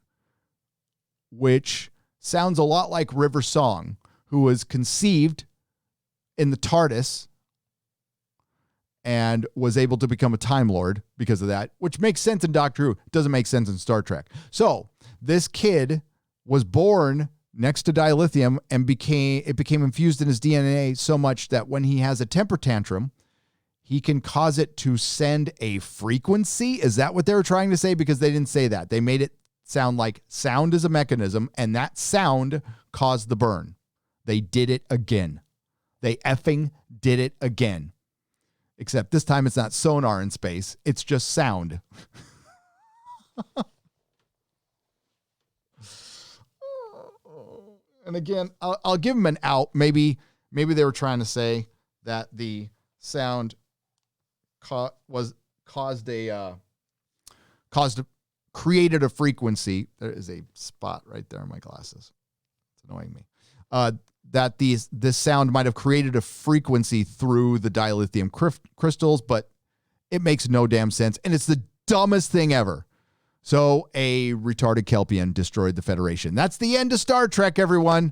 A: which sounds a lot like River Song, who was conceived in the TARDIS and was able to become a Time Lord because of that, which makes sense in Doctor Who. It doesn't make sense in Star Trek. So this kid was born next to dilithium and became infused in his DNA so much that when he has a temper tantrum, he can cause it to send a frequency. Is that what they were trying to say? Because they didn't say that. They made it sound like sound is a mechanism, and that sound caused the burn. They did it again. They effing did it again. Except this time it's not sonar in space. It's just sound. And again, I'll give them an out. Maybe they were trying to say that the sound created a frequency. There is a spot right there in my glasses. It's annoying me. That this sound might have created a frequency through the dilithium crystals, but it makes no damn sense. And it's the dumbest thing ever. So a retarded Kelpian destroyed the Federation. That's the end of Star Trek, everyone.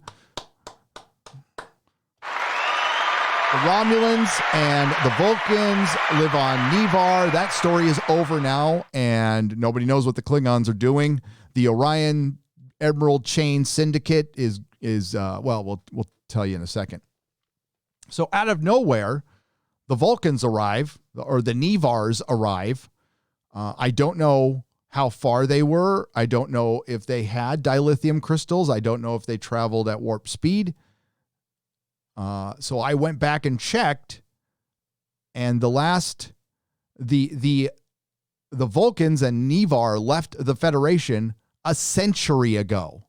A: The Romulans and the Vulcans live on Nivar. That story is over now, and nobody knows what the Klingons are doing. The Orion Emerald Chain Syndicate is we'll tell you in a second. So out of nowhere, the Vulcans arrive, or the Nivars arrive. I don't know how far they were. I don't know if they had dilithium crystals. I don't know if they traveled at warp speed. So I went back and checked, and the Vulcans and Nivar left the Federation a century ago.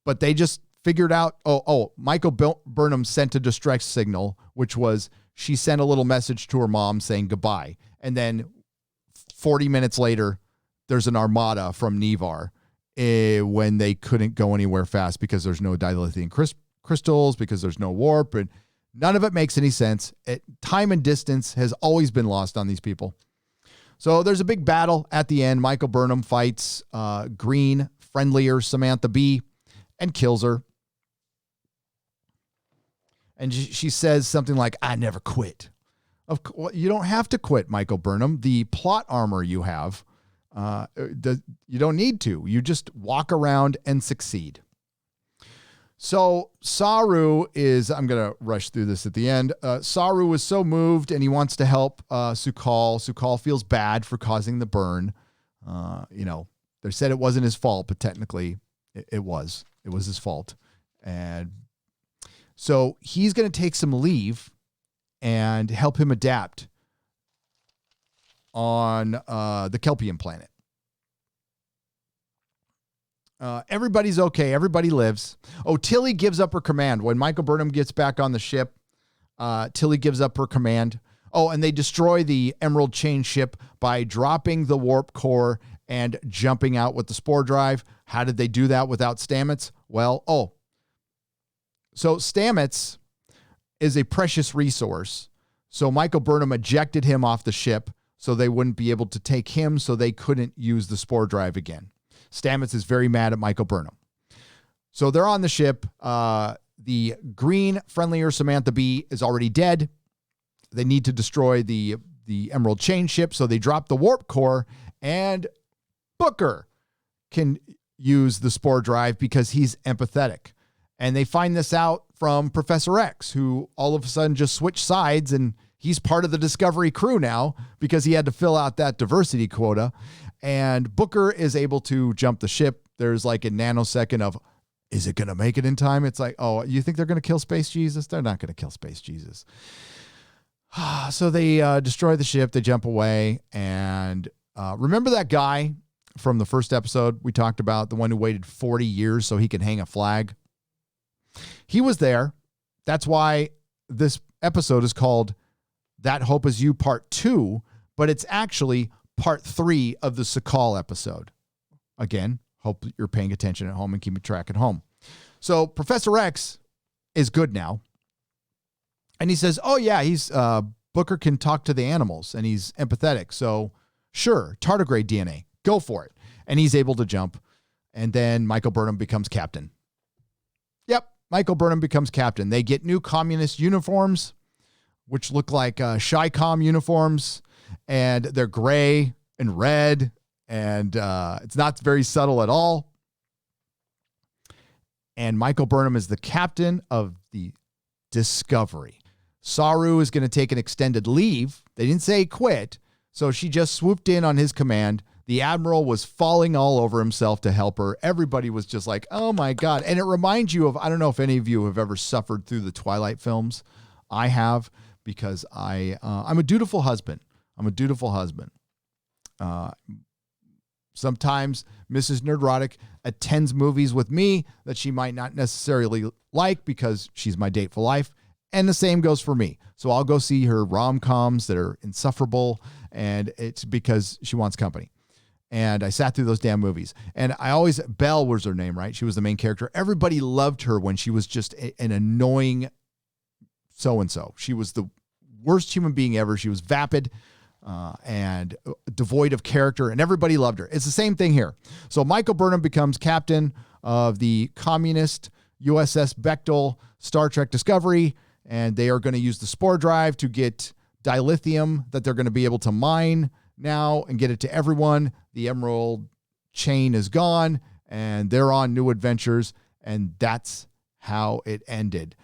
A: But they just figured out, Michael Burnham sent a distress signal, which was she sent a little message to her mom saying goodbye. And then 40 minutes later, there's an armada from Nivar when they couldn't go anywhere fast because there's no dilithium crystals, because there's no warp, and none of it makes any sense. Time and distance has always been lost on these people. So there's a big battle at the end. Michael Burnham fights green, friendlier Samantha Bee and kills her. And she says something like, I never quit. You don't have to quit, Michael Burnham. The plot armor you have, you don't need to. You just walk around and succeed. So Saru is, I'm going to rush through this at the end. Saru is so moved and he wants to help Su'Kal. Su'Kal feels bad for causing the burn. They said it wasn't his fault, but technically it was. It was his fault. And so he's going to take some leave and help him adapt on the Kelpian planet. Everybody's okay. Everybody lives. Oh, Tilly gives up her command. When Michael Burnham gets back on the ship, Tilly gives up her command. Oh, and they destroy the Emerald Chain ship by dropping the warp core and jumping out with the spore drive. How did they do that without Stamets? So Stamets is a precious resource. So Michael Burnham ejected him off the ship so they wouldn't be able to take him, so they couldn't use the spore drive again. Stamets is very mad at Michael Burnham. So they're on the ship. The green, friendlier Samantha Bee is already dead. They need to destroy the Emerald Chain ship, so they drop the warp core, and Booker can use the spore drive because he's empathetic. And they find this out from Professor X, who all of a sudden just switched sides, and he's part of the Discovery crew now because he had to fill out that diversity quota. And Booker is able to jump the ship. There's like a nanosecond of, is it going to make it in time? It's like, oh, you think they're going to kill Space Jesus? They're not going to kill Space Jesus. So they destroy the ship. They jump away. And remember that guy from the first episode we talked about, the one who waited 40 years so he could hang a flag? He was there. That's why this episode is called That Hope Is You Part 2, but it's actually Part 3 of the Su'Kal episode. Again, hope you're paying attention at home and keeping track at home. So Professor X is good now. And he says, oh yeah, Booker can talk to the animals and he's empathetic. So sure, tardigrade DNA, go for it. And he's able to jump. And then Michael Burnham becomes captain. Yep, Michael Burnham becomes captain. They get new communist uniforms, which look like Chi-Com uniforms. And they're gray and red. And it's not very subtle at all. And Michael Burnham is the captain of the Discovery. Saru is going to take an extended leave. They didn't say quit. So she just swooped in on his command. The Admiral was falling all over himself to help her. Everybody was just like, oh my God. And it reminds you of, I don't know if any of you have ever suffered through the Twilight films. I have, because I'm a dutiful husband. Sometimes Mrs. Nerdrotic attends movies with me that she might not necessarily like because she's my date for life. And the same goes for me. So I'll go see her rom-coms that are insufferable, and it's because she wants company. And I sat through those damn movies. And Belle was her name, right? She was the main character. Everybody loved her when she was just an annoying so-and-so. She was the worst human being ever. She was vapid and devoid of character, and everybody loved her. It's the same thing here. So Michael Burnham becomes captain of the communist USS Bechtel Star Trek Discovery, and they are going to use the spore drive to get dilithium that they're going to be able to mine now and get it to everyone. The Emerald Chain is gone, and they're on new adventures, and that's how it ended.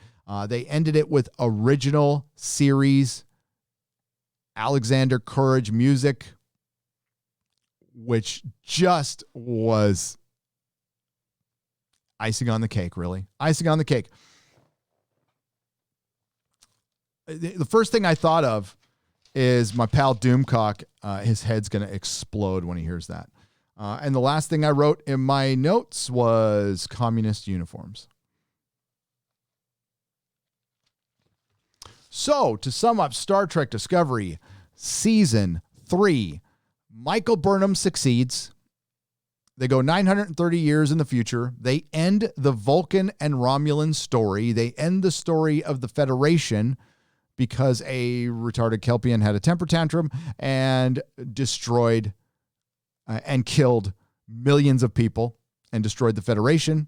A: They ended it with original series Alexander Courage music, which just was icing on the cake, really. Icing on the cake. The first thing I thought of is my pal Doomcock. His head's going to explode when he hears that. And the last thing I wrote in my notes was communist uniforms. So, to sum up Star Trek Discovery Season 3, Michael Burnham succeeds. They go 930 years in the future. They end the Vulcan and Romulan story. They end the story of the Federation because a retarded Kelpian had a temper tantrum and destroyed and killed millions of people and destroyed the Federation.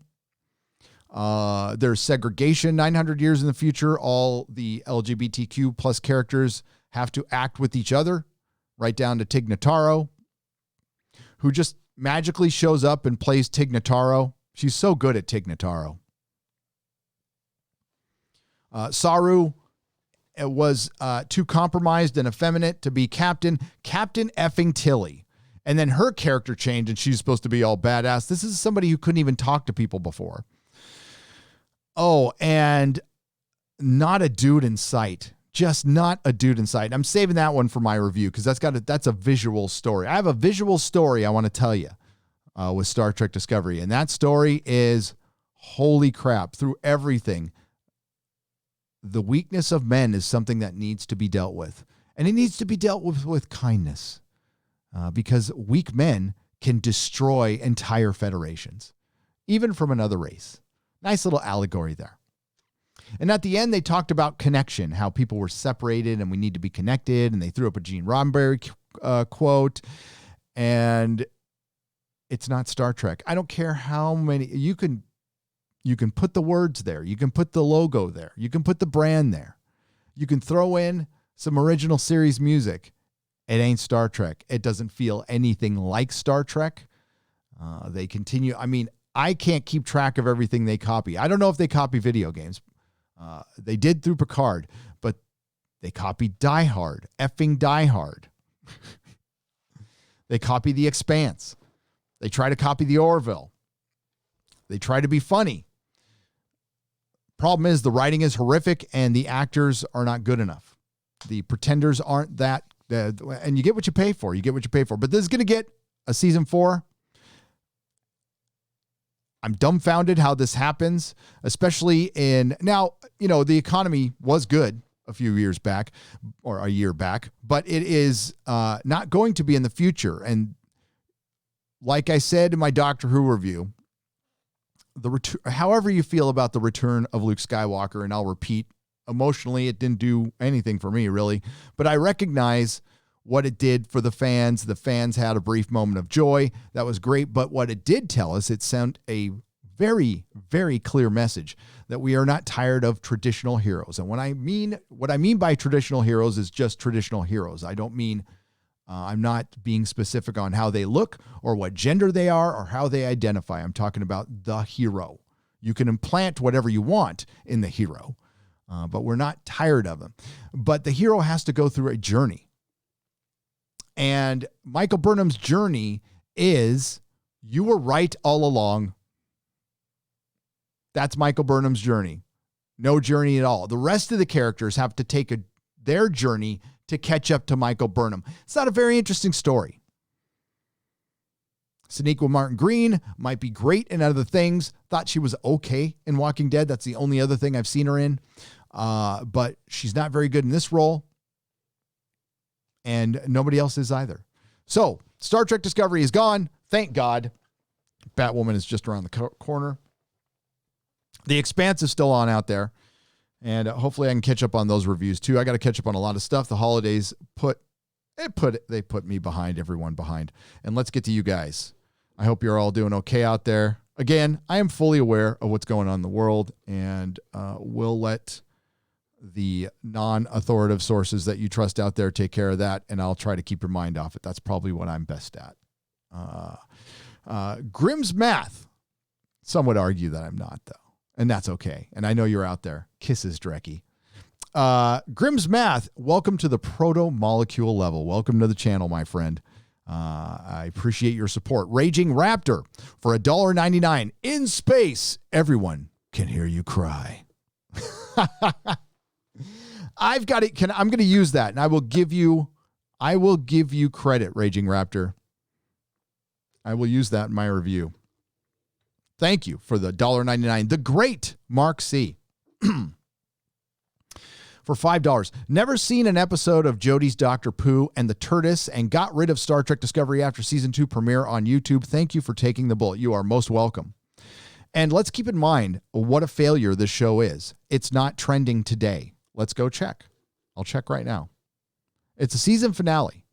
A: There's segregation 900 years in the future. All the LGBTQ plus characters have to act with each other, right down to Tig Notaro, who just magically shows up and plays Tig Notaro. She's so good at Tig Notaro. Saru was too compromised and effeminate to be Captain effing Tilly. And then her character changed and she's supposed to be all badass. This is somebody who couldn't even talk to people before. Oh, and not a dude in sight. Just not a dude in sight. I'm saving that one for my review because that's a visual story. I have a visual story I want to tell you with Star Trek Discovery. And that story is, holy crap, through everything, the weakness of men is something that needs to be dealt with. And it needs to be dealt with kindness. Because weak men can destroy entire federations, even from another race. Nice little allegory there. And at the end, they talked about connection, how people were separated and we need to be connected. And they threw up a Gene Roddenberry quote. And it's not Star Trek. I don't care how many. You can put the words there. You can put the logo there. You can put the brand there. You can throw in some original series music. It ain't Star Trek. It doesn't feel anything like Star Trek. They continue. I mean, I can't keep track of everything they copy. I don't know if they copy video games. They did through Picard, but they copied Die Hard, effing Die Hard. They copy The Expanse. They try to copy The Orville. They try to be funny. Problem is the writing is horrific and the actors are not good enough. The pretenders aren't that. And you get what you pay for. You get what you pay for. But this is going to get a season 4. I'm dumbfounded how this happens, especially now, the economy was good a few years back or a year back, but it is not going to be in the future. And like I said in my Doctor Who review, however you feel about the return of Luke Skywalker, and I'll repeat, emotionally, it didn't do anything for me, really. But I recognize what it did for the fans. The fans had a brief moment of joy. That was great. But what it did tell us, it sent a very, very clear message that we are not tired of traditional heroes. And what I mean by traditional heroes is just traditional heroes. I don't mean, I'm not being specific on how they look or what gender they are or how they identify. I'm talking about the hero. You can implant whatever you want in the hero. But we're not tired of him. But the hero has to go through a journey. And Michael Burnham's journey is, you were right all along. That's Michael Burnham's journey. No journey at all. The rest of the characters have to take their journey to catch up to Michael Burnham. It's not a very interesting story. Sonequa Martin Green might be great in other things. Thought she was okay in Walking Dead. That's the only other thing I've seen her in. But she's not very good in this role. And nobody else is either. So Star Trek Discovery is gone. Thank God. Batwoman is just around the corner. The Expanse is still on out there. And hopefully I can catch up on those reviews too. I got to catch up on a lot of stuff. The holidays they put me behind, everyone behind. And let's get to you guys. I hope you're all doing okay out there. Again, I am fully aware of what's going on in the world, and we'll let the non-authoritative sources that you trust out there take care of that, and I'll try to keep your mind off it. That's probably what I'm best at. Grimm's Math. Some would argue that I'm not, though, and that's okay. And I know you're out there. Kisses, Drecky. Grimm's Math, welcome to the proto-molecule level. Welcome to the channel, my friend. I appreciate your support. Raging Raptor for $1.99 in space. Everyone can hear you cry. I've got it. I'm going to use that, and I will give you credit, Raging Raptor. I will use that in my review. Thank you for the $1.99. The great Mark C. For $5. Never seen an episode of Jodie's Dr. Pooh and the Turtis and got rid of Star Trek Discovery after season 2 premiere on YouTube. Thank you for taking the bullet. You are most welcome. And let's keep in mind what a failure this show is. It's not trending today. Let's go check. I'll check right now. It's a season finale.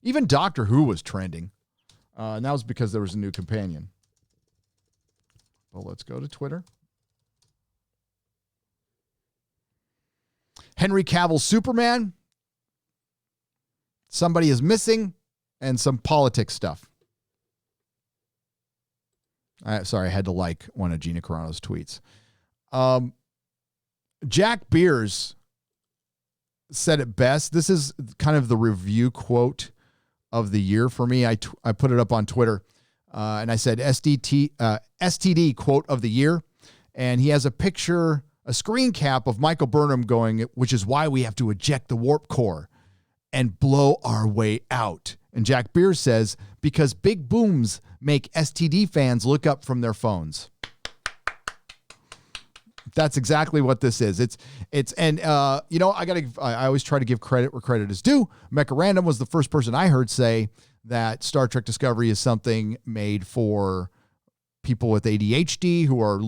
A: Even Doctor Who was trending. And that was because there was a new companion. Well, let's go to Twitter. Henry Cavill's Superman. Somebody is missing, and some politics stuff. Sorry, I had to like one of Gina Carano's tweets. Jack Beers said it best. This is kind of the review quote of the year for me. I put it up on Twitter, and I said STD quote of the year. And he has a picture, a screen cap of Michael Burnham going, which is why we have to eject the warp core and blow our way out. And Jack Beers says, because big booms make STD fans look up from their phones. That's exactly what this is. I always try to give credit where credit is due. Mecha Random was the first person I heard say that Star Trek Discovery is something made for people with ADHD who are,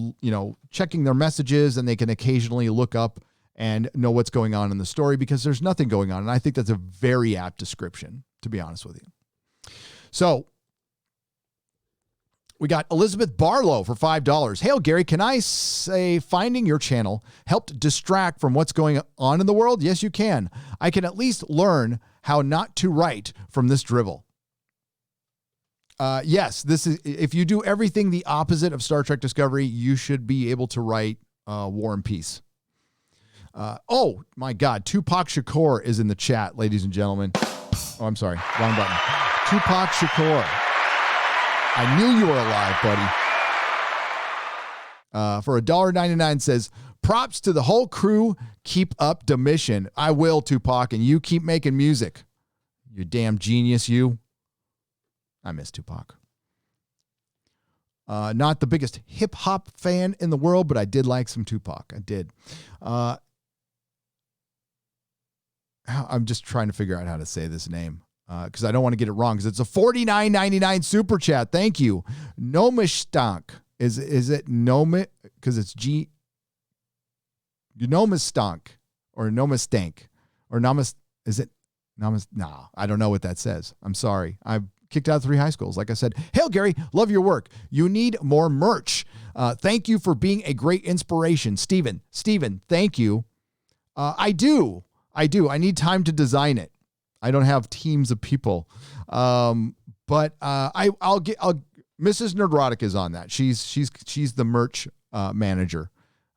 A: checking their messages, and they can occasionally look up and know what's going on in the story because there's nothing going on. And I think that's a very apt description, to be honest with you. So we got Elizabeth Barlow for $5. Hail, Gary, can I say finding your channel helped distract from what's going on in the world? Yes, you can. I can at least learn how not to write from this drivel. Yes, this is, if you do everything the opposite of Star Trek Discovery, you should be able to write War and Peace. Oh, my God. Tupac Shakur is in the chat, ladies and gentlemen. Oh, I'm sorry. Wrong button. Tupac Shakur. I knew you were alive, buddy. For $1.99 says, props to the whole crew. Keep up the mission. I will, Tupac, and you keep making music. You damn genius, you. I miss Tupac. Not the biggest hip-hop fan in the world, but I did like some Tupac. I did. I'm just trying to figure out how to say this name because I don't want to get it wrong because it's a $49.99 super chat. Thank you. Nomistank. Is it Nomi? Because it's G. Nomistank or Nomistank or Namas. Is it Namas? No, I don't know what that says. I'm sorry. I've kicked out of 3 high schools. Like I said, hail, Gary, love your work. You need more merch. Thank you for being a great inspiration. Steven, thank you. I do. I need time to design it. I don't have teams of people. But I'll Mrs. Nerdrotic is on that. She's the merch manager.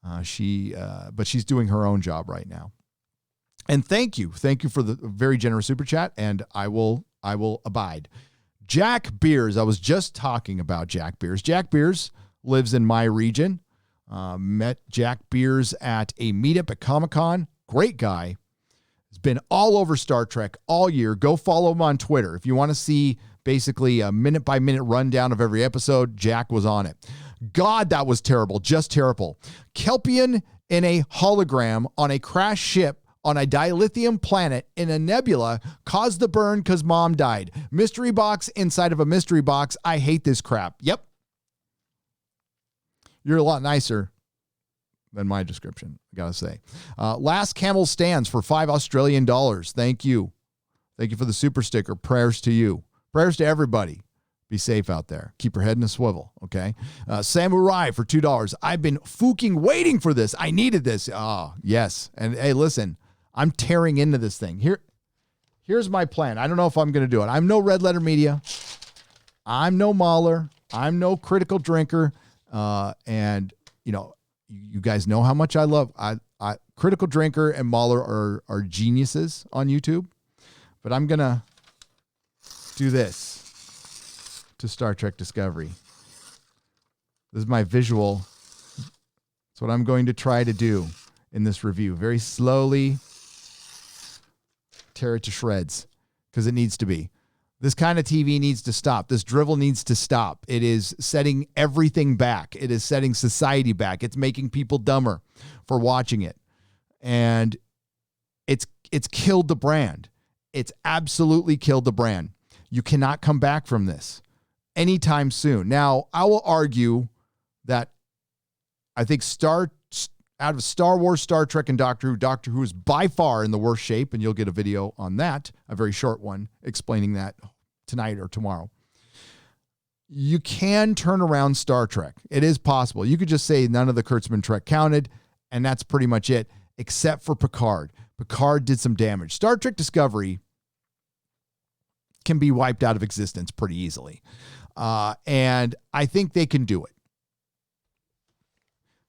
A: But she's doing her own job right now. And thank you for the very generous super chat. And I will abide. Jack Beers. I was just talking about Jack Beers. Jack Beers lives in my region. Met Jack Beers at a meetup at Comic-Con. Great guy. He's been all over Star Trek all year. Go follow him on Twitter. If you want to see basically a minute-by-minute rundown of every episode, Jack was on it. God, that was terrible. Just terrible. Kelpian in a hologram on a crashed ship on a dilithium planet in a nebula caused the burn because mom died. Mystery box inside of a mystery box. I hate this crap. Yep. You're a lot nicer than my description, I gotta say. Last Camel Stands for $5 Australian. Thank you. Thank you for the super sticker. Prayers to you. Prayers to everybody. Be safe out there. Keep your head in a swivel, okay? Samurai for $2. I've been waiting for this. I needed this. Oh, yes. And hey, listen, I'm tearing into this thing. Here's my plan. I don't know if I'm going to do it. I'm no Red Letter Media. I'm no Mahler. I'm no critical drinker. And, you guys know how much I love. I Critical Drinker and Mahler are geniuses on YouTube. But I'm going to do this to Star Trek Discovery. This is my visual. It's what I'm going to try to do in this review. Very slowly tear it to shreds because it needs to be. This kind of TV needs to stop. This drivel needs to stop. It is setting everything back. It is setting society back. It's making people dumber for watching it. And it's killed the brand. It's absolutely killed the brand. You cannot come back from this anytime soon. Now, I will argue that I think out of Star Wars, Star Trek, and Doctor Who is by far in the worst shape, and you'll get a video on that, a very short one, explaining that tonight or tomorrow. you can turn around Star Trek. It is possible. You could just say none of the Kurtzman Trek counted, and that's pretty much it, except for Picard. Picard did some damage. Star Trek Discovery can be wiped out of existence pretty easily. And I think they can do it.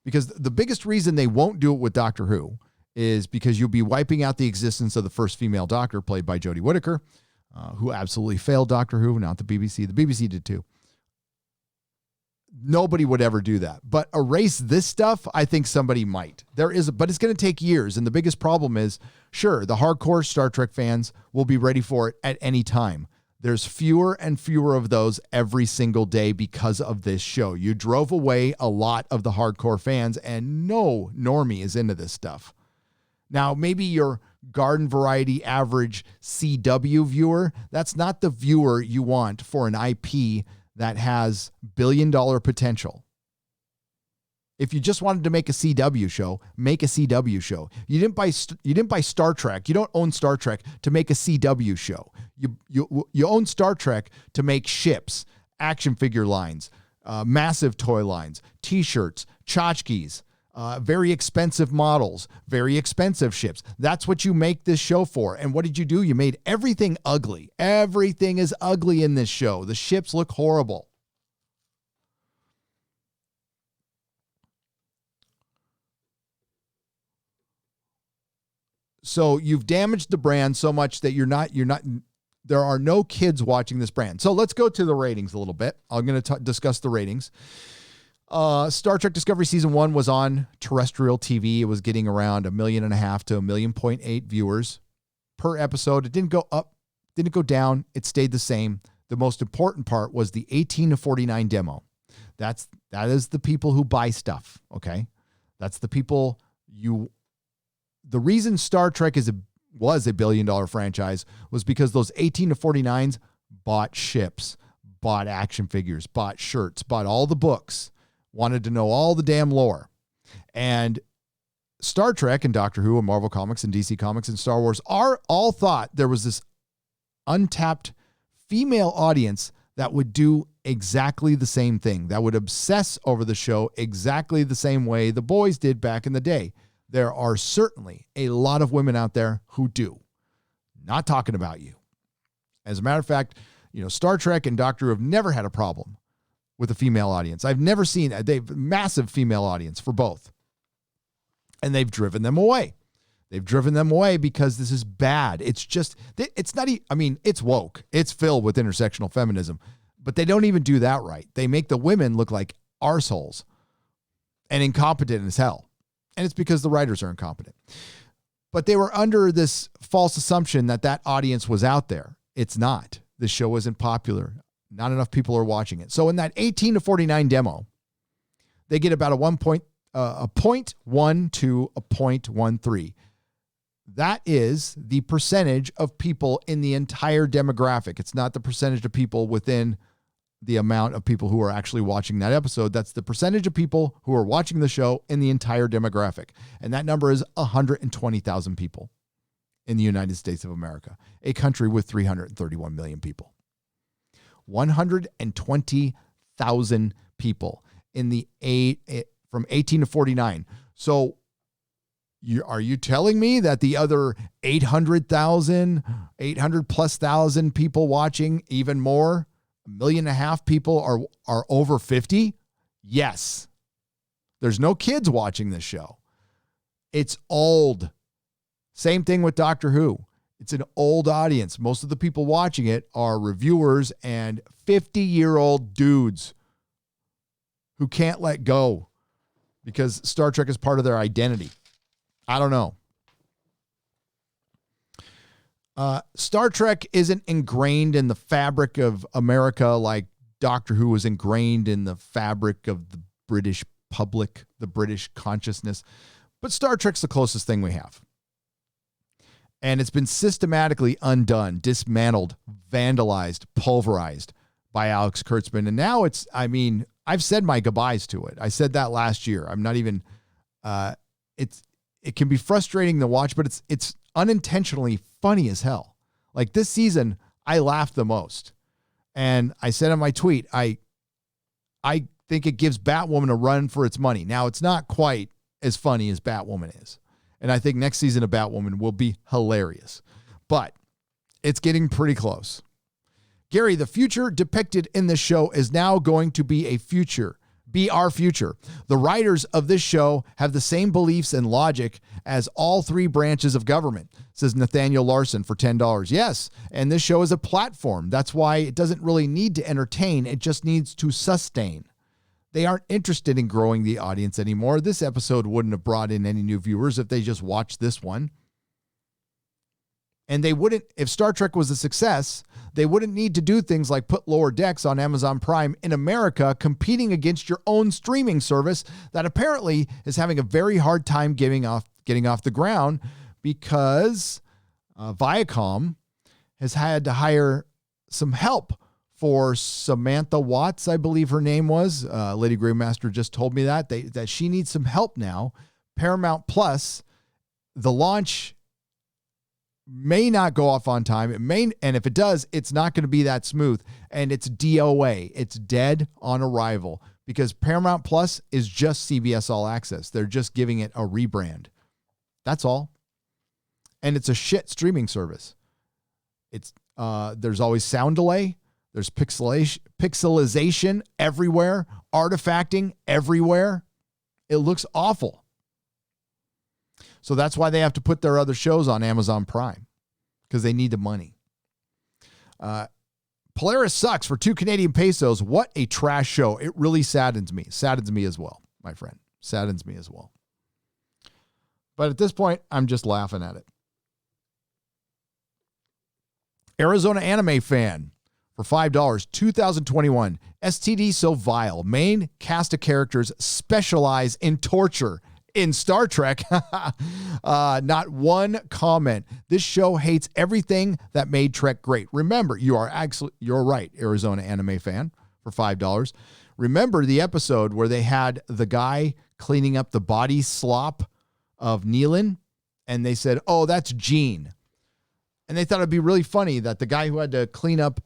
A: Because the biggest reason they won't do it with Doctor Who is because you'll be wiping out the existence of the first female Doctor, played by Jodie Whittaker, who absolutely failed Doctor Who, not the BBC. The BBC did too. Nobody would ever do that. But erase this stuff, I think somebody might. But it's going to take years. And the biggest problem is, sure, the hardcore Star Trek fans will be ready for it at any time. There's fewer and fewer of those every single day because of this show. You drove away a lot of the hardcore fans, and no normie is into this stuff. Now, maybe your garden variety average CW viewer, that's not the viewer you want for an IP that has billion-dollar potential. If you just wanted to make a CW show, make a CW show. You didn't buy Star Trek. You don't own Star Trek to make a CW show. You own Star Trek to make ships, action figure lines, massive toy lines, T-shirts, tchotchkes, very expensive models, very expensive ships. That's what you make this show for. And what did you do? You made everything ugly. Everything is ugly in this show. The ships look horrible. So you've damaged the brand so much that there are no kids watching this brand. So let's go to the ratings a little bit. I'm going to discuss the ratings. Star Trek Discovery Season 1 was on terrestrial TV. It was getting around 1.5 million to 1.8 million viewers per episode. It didn't go up, didn't go down. It stayed the same. The most important part was the 18 to 49 demo. That is the people who buy stuff, okay? That's the people the reason Star Trek was a billion-dollar franchise was because those 18 to 49s bought ships, bought action figures, bought shirts, bought all the books, wanted to know all the damn lore. And Star Trek and Doctor Who and Marvel Comics and DC Comics and Star Wars all thought there was this untapped female audience that would do exactly the same thing, that would obsess over the show exactly the same way the boys did back in the day. There are certainly a lot of women out there who do. Not talking about you. As a matter of fact, Star Trek and Doctor Who have never had a problem with a female audience. I've never seen that. They've massive female audience for both. And they've driven them away. They've driven them away because this is bad. It's woke. It's filled with intersectional feminism. But they don't even do that right. They make the women look like arseholes and incompetent as hell. And it's because the writers are incompetent. But they were under this false assumption that audience was out there. It's not. The show isn't popular. Not enough people are watching it. So in that 18 to 49 demo, they get about a 0.1 to a 0.13. That is the percentage of people in the entire demographic. It's not the percentage of people within the amount of people who are actually watching that episode. That's the percentage of people who are watching the show in the entire demographic. And that number is 120,000 people in the United States of America, a country with 331 million people. 120,000 people in the from 18 to 49. So are you telling me that the other 800 plus thousand people watching, even more, 1.5 million people are over 50? Yes. There's no kids watching this show. It's old. Same thing with Doctor Who. It's an old audience. Most of the people watching it are reviewers and 50-year-old dudes who can't let go because Star Trek is part of their identity. I don't know. Star Trek isn't ingrained in the fabric of America like Doctor Who was ingrained in the fabric of the British public, the British consciousness. But Star Trek's the closest thing we have. And it's been systematically undone, dismantled, vandalized, pulverized by Alex Kurtzman. And now I've said my goodbyes to it. I said that last year. I'm not even, it can be frustrating to watch, but it's unintentionally funny as hell. Like this season, I laughed the most. And I said in my tweet, I I think it gives Batwoman a run for its money. Now, it's not quite as funny as Batwoman is. And I think next season of Batwoman will be hilarious. But it's getting pretty close. Gary, the future depicted in this show is now going to be our future. The writers of this show have the same beliefs and logic as all three branches of government, says Nathaniel Larson for $10. Yes, and this show is a platform. That's why it doesn't really need to entertain. It just needs to sustain. They aren't interested in growing the audience anymore. This episode wouldn't have brought in any new viewers if they just watched this one. And they wouldn't, if Star Trek was a success, they wouldn't need to do things like put Lower Decks on Amazon Prime in America, competing against your own streaming service that apparently is having a very hard time getting off the ground because Viacom has had to hire some help for Samantha Watts, I believe her name was. Lady Greymaster just told me that she needs some help now. Paramount Plus, the launch may not go off on time. And if it does, it's not going to be that smooth. And it's DOA. It's dead on arrival because Paramount Plus is just CBS All Access. They're just giving it a rebrand. That's all. And it's a shit streaming service. There's always sound delay. There's pixelization everywhere, artifacting everywhere. It looks awful. So that's why they have to put their other shows on Amazon Prime, because they need the money. Polaris sucks for 2 Canadian pesos. What a trash show. It really saddens me. Saddens me as well, my friend. Saddens me as well. But at this point, I'm just laughing at it. Arizona Anime Fan for $5, 2021. STD so vile. Main cast of characters specialize in torture. In Star Trek, not one comment. This show hates everything that made Trek great. Remember, you're right, Arizona Anime Fan, for $5. Remember the episode where they had the guy cleaning up the body slop of Nealon, and they said, "Oh, that's Gene," and they thought it'd be really funny that the guy who had to clean up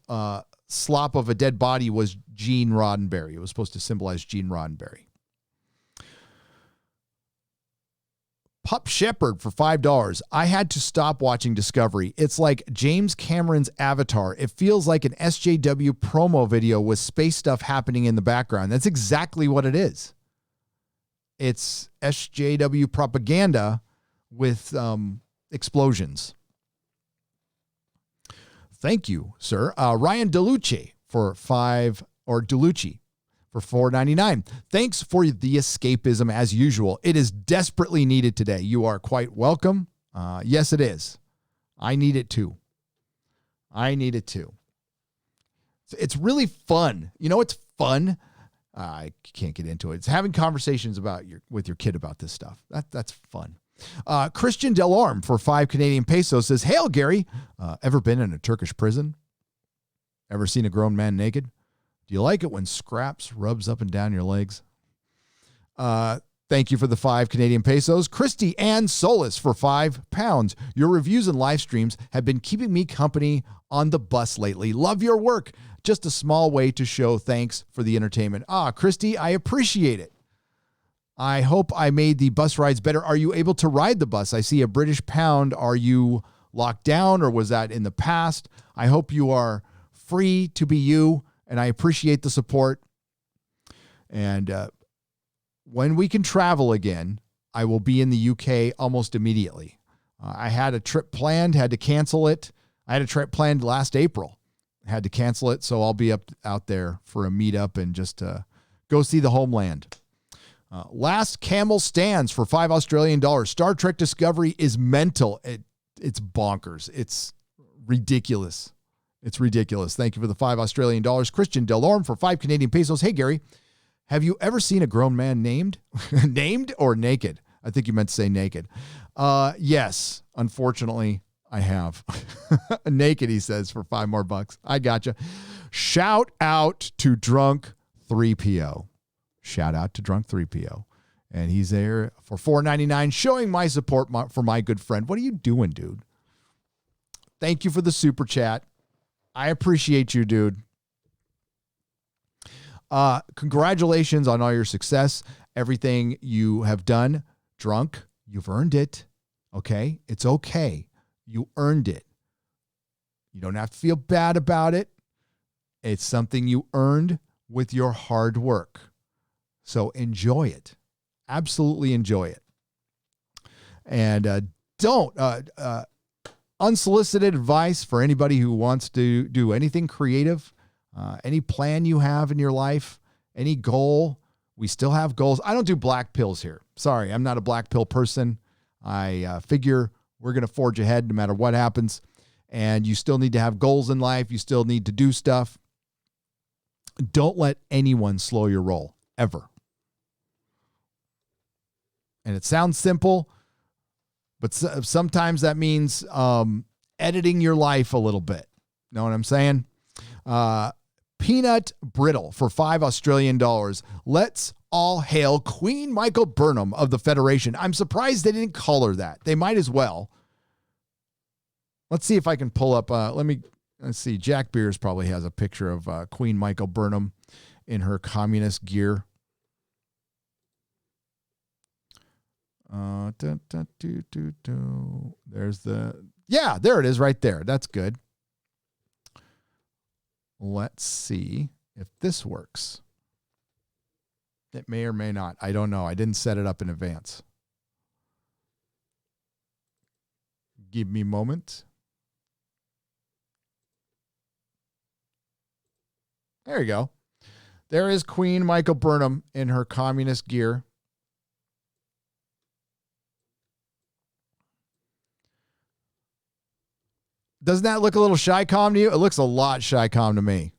A: slop of a dead body was Gene Roddenberry. It was supposed to symbolize Gene Roddenberry. Pup Shepherd for $5. I had to stop watching Discovery. It's like James Cameron's Avatar. It feels like an SJW promo video with space stuff happening in the background. That's exactly what it is. It's SJW propaganda with explosions. Thank you, sir. Ryan DeLucci for DeLucci for $4.99. Thanks for the escapism as usual. It is desperately needed today. You are quite welcome. Yes, it is. I need it too. It's really fun. You know, it's fun. I can't get into it. It's having conversations with your kid about this stuff. That's fun. Christian Delorme for 5 Canadian pesos says, "Hail, Gary. Ever been in a Turkish prison? Ever seen a grown man naked? Do you like it when scraps rubs up and down your legs?" Thank you for the 5 Canadian pesos. Christy Ann Solis for £5. Your reviews and live streams have been keeping me company on the bus lately. Love your work. Just a small way to show thanks for the entertainment. Christy, I appreciate it. I hope I made the bus rides better. Are you able to ride the bus? I see a British pound. Are you locked down, or was that in the past? I hope you are free to be you. And I appreciate the support. And when we can travel again, I will be in the UK almost immediately. I had a trip planned, had to cancel it. I had a trip planned last April, had to cancel it. So I'll be out there for a meetup and just go see the homeland. Last Camel Stands for $5 Australian. Star Trek Discovery is mental. It's bonkers. It's ridiculous. It's ridiculous. Thank you for the $5 Australian. Christian Delorme for 5 Canadian pesos. Hey, Gary, have you ever seen a grown man named or naked? I think you meant to say naked. Yes, unfortunately, I have. Naked, he says, for $5 more. I gotcha. Shout out to Drunk 3PO. Shout out to Drunk 3PO. And he's there for $4.99, showing my support for my good friend. What are you doing, dude? Thank you for the super chat. I appreciate you, dude. Congratulations on all your success. Everything you have done. Drunk, you've earned it. Okay? It's okay. You earned it. You don't have to feel bad about it. It's something you earned with your hard work. So enjoy it. Absolutely enjoy it. And don't, unsolicited advice for anybody who wants to do anything creative, any plan you have in your life, any goal. We still have goals. I don't do black pills here. Sorry, I'm not a black pill person. I figure we're going to forge ahead no matter what happens. And you still need to have goals in life. You still need to do stuff. Don't let anyone slow your roll, ever. And it sounds simple, but sometimes that means editing your life a little bit. Know what I'm saying? Peanut Brittle for $5 Australian. Let's all hail Queen Michael Burnham of the Federation. I'm surprised they didn't call her that. They might as well. Let's see if I can pull up. Let's see. Jack Beers probably has a picture of Queen Michael Burnham in her communist gear. There's there it is right there. That's good. Let's see if this works. It may or may not. I don't know. I didn't set it up in advance. Give me a moment. There you go. There is Queen Michael Burnham in her communist gear. Doesn't that look a little Chi-Com to you? It looks a lot Chi-Com to me.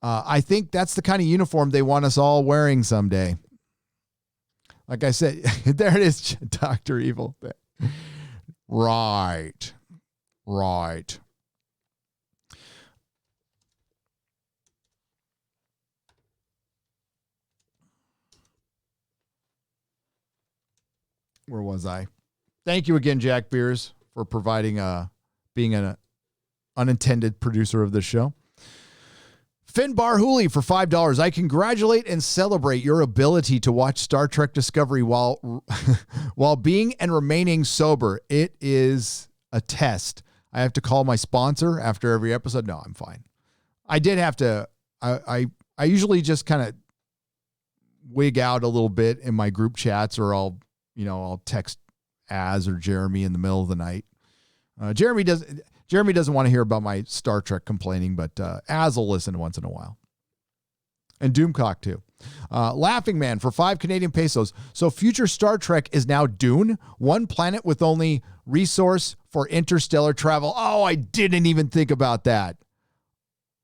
A: I think that's the kind of uniform they want us all wearing someday. Like I said, there it is, Dr. Evil. Right. Right. Where was I? Thank you again, Jack Beers, for providing being an unintended producer of this show. Finbar Hooley for $5. I congratulate and celebrate your ability to watch Star Trek Discovery while being and remaining sober. It is a test. I have to call my sponsor after every episode. No, I'm fine. I did have to. I usually just kind of wig out a little bit in my group chats, or I'll text Az or Jeremy in the middle of the night. Jeremy doesn't want to hear about my Star Trek complaining, but Az will listen once in a while. And Doomcock too. Laughing Man for 5 Canadian pesos. So future Star Trek is now Dune, one planet with only resource for interstellar travel. Oh, I didn't even think about that.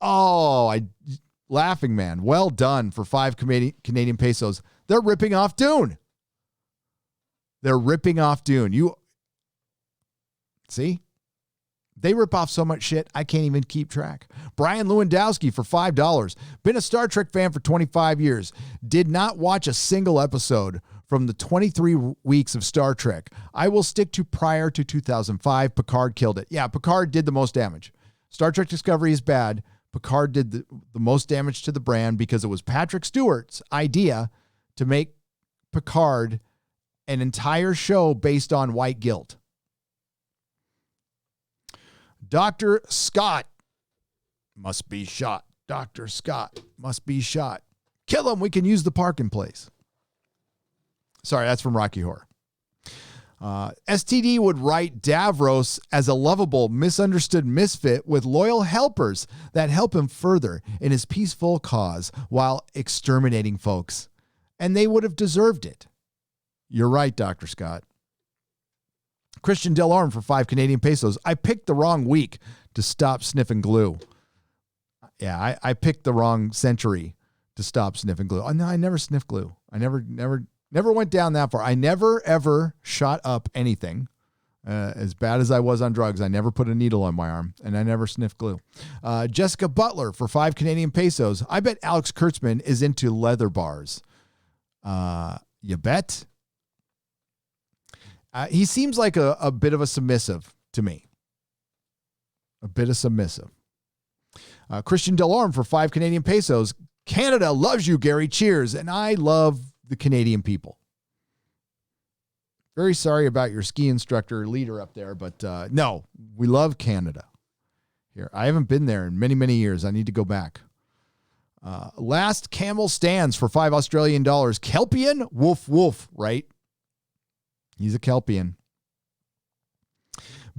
A: Laughing Man. Well done for 5 Canadian pesos. They're ripping off Dune. They're ripping off Dune. You see? They rip off so much shit, I can't even keep track. Brian Lewandowski for $5. Been a Star Trek fan for 25 years. Did not watch a single episode from the 23 weeks of Star Trek. I will stick to prior to 2005. Picard killed it. Yeah, Picard did the most damage. Star Trek Discovery is bad. Picard did the most damage to the brand because it was Patrick Stewart's idea to make Picard an entire show based on white guilt. Dr. Scott must be shot. Dr. Scott must be shot. Kill him. We can use the parking place. Sorry, that's from Rocky Horror. STD would write Davros as a lovable, misunderstood misfit with loyal helpers that help him further in his peaceful cause while exterminating folks. And they would have deserved it. You're right, Dr. Scott. Christian Delorme for 5 Canadian pesos. I picked the wrong week to stop sniffing glue. Yeah, I picked the wrong century to stop sniffing glue. Oh, no, I never sniffed glue. I never went down that far. I never, ever shot up anything. As bad as I was on drugs, I never put a needle on my arm, and I never sniffed glue. Jessica Butler for 5 Canadian pesos. I bet Alex Kurtzman is into leather bars. You bet? He seems like a bit of a submissive to me. A bit of submissive. Christian Delorme for 5 Canadian pesos. Canada loves you, Gary. Cheers. And I love the Canadian people. Very sorry about your ski instructor leader up there, but no, we love Canada. Here, I haven't been there in many, many years. I need to go back. Last camel stands for $5 Australian. Kelpian? Woof, woof, right? He's a Kelpian.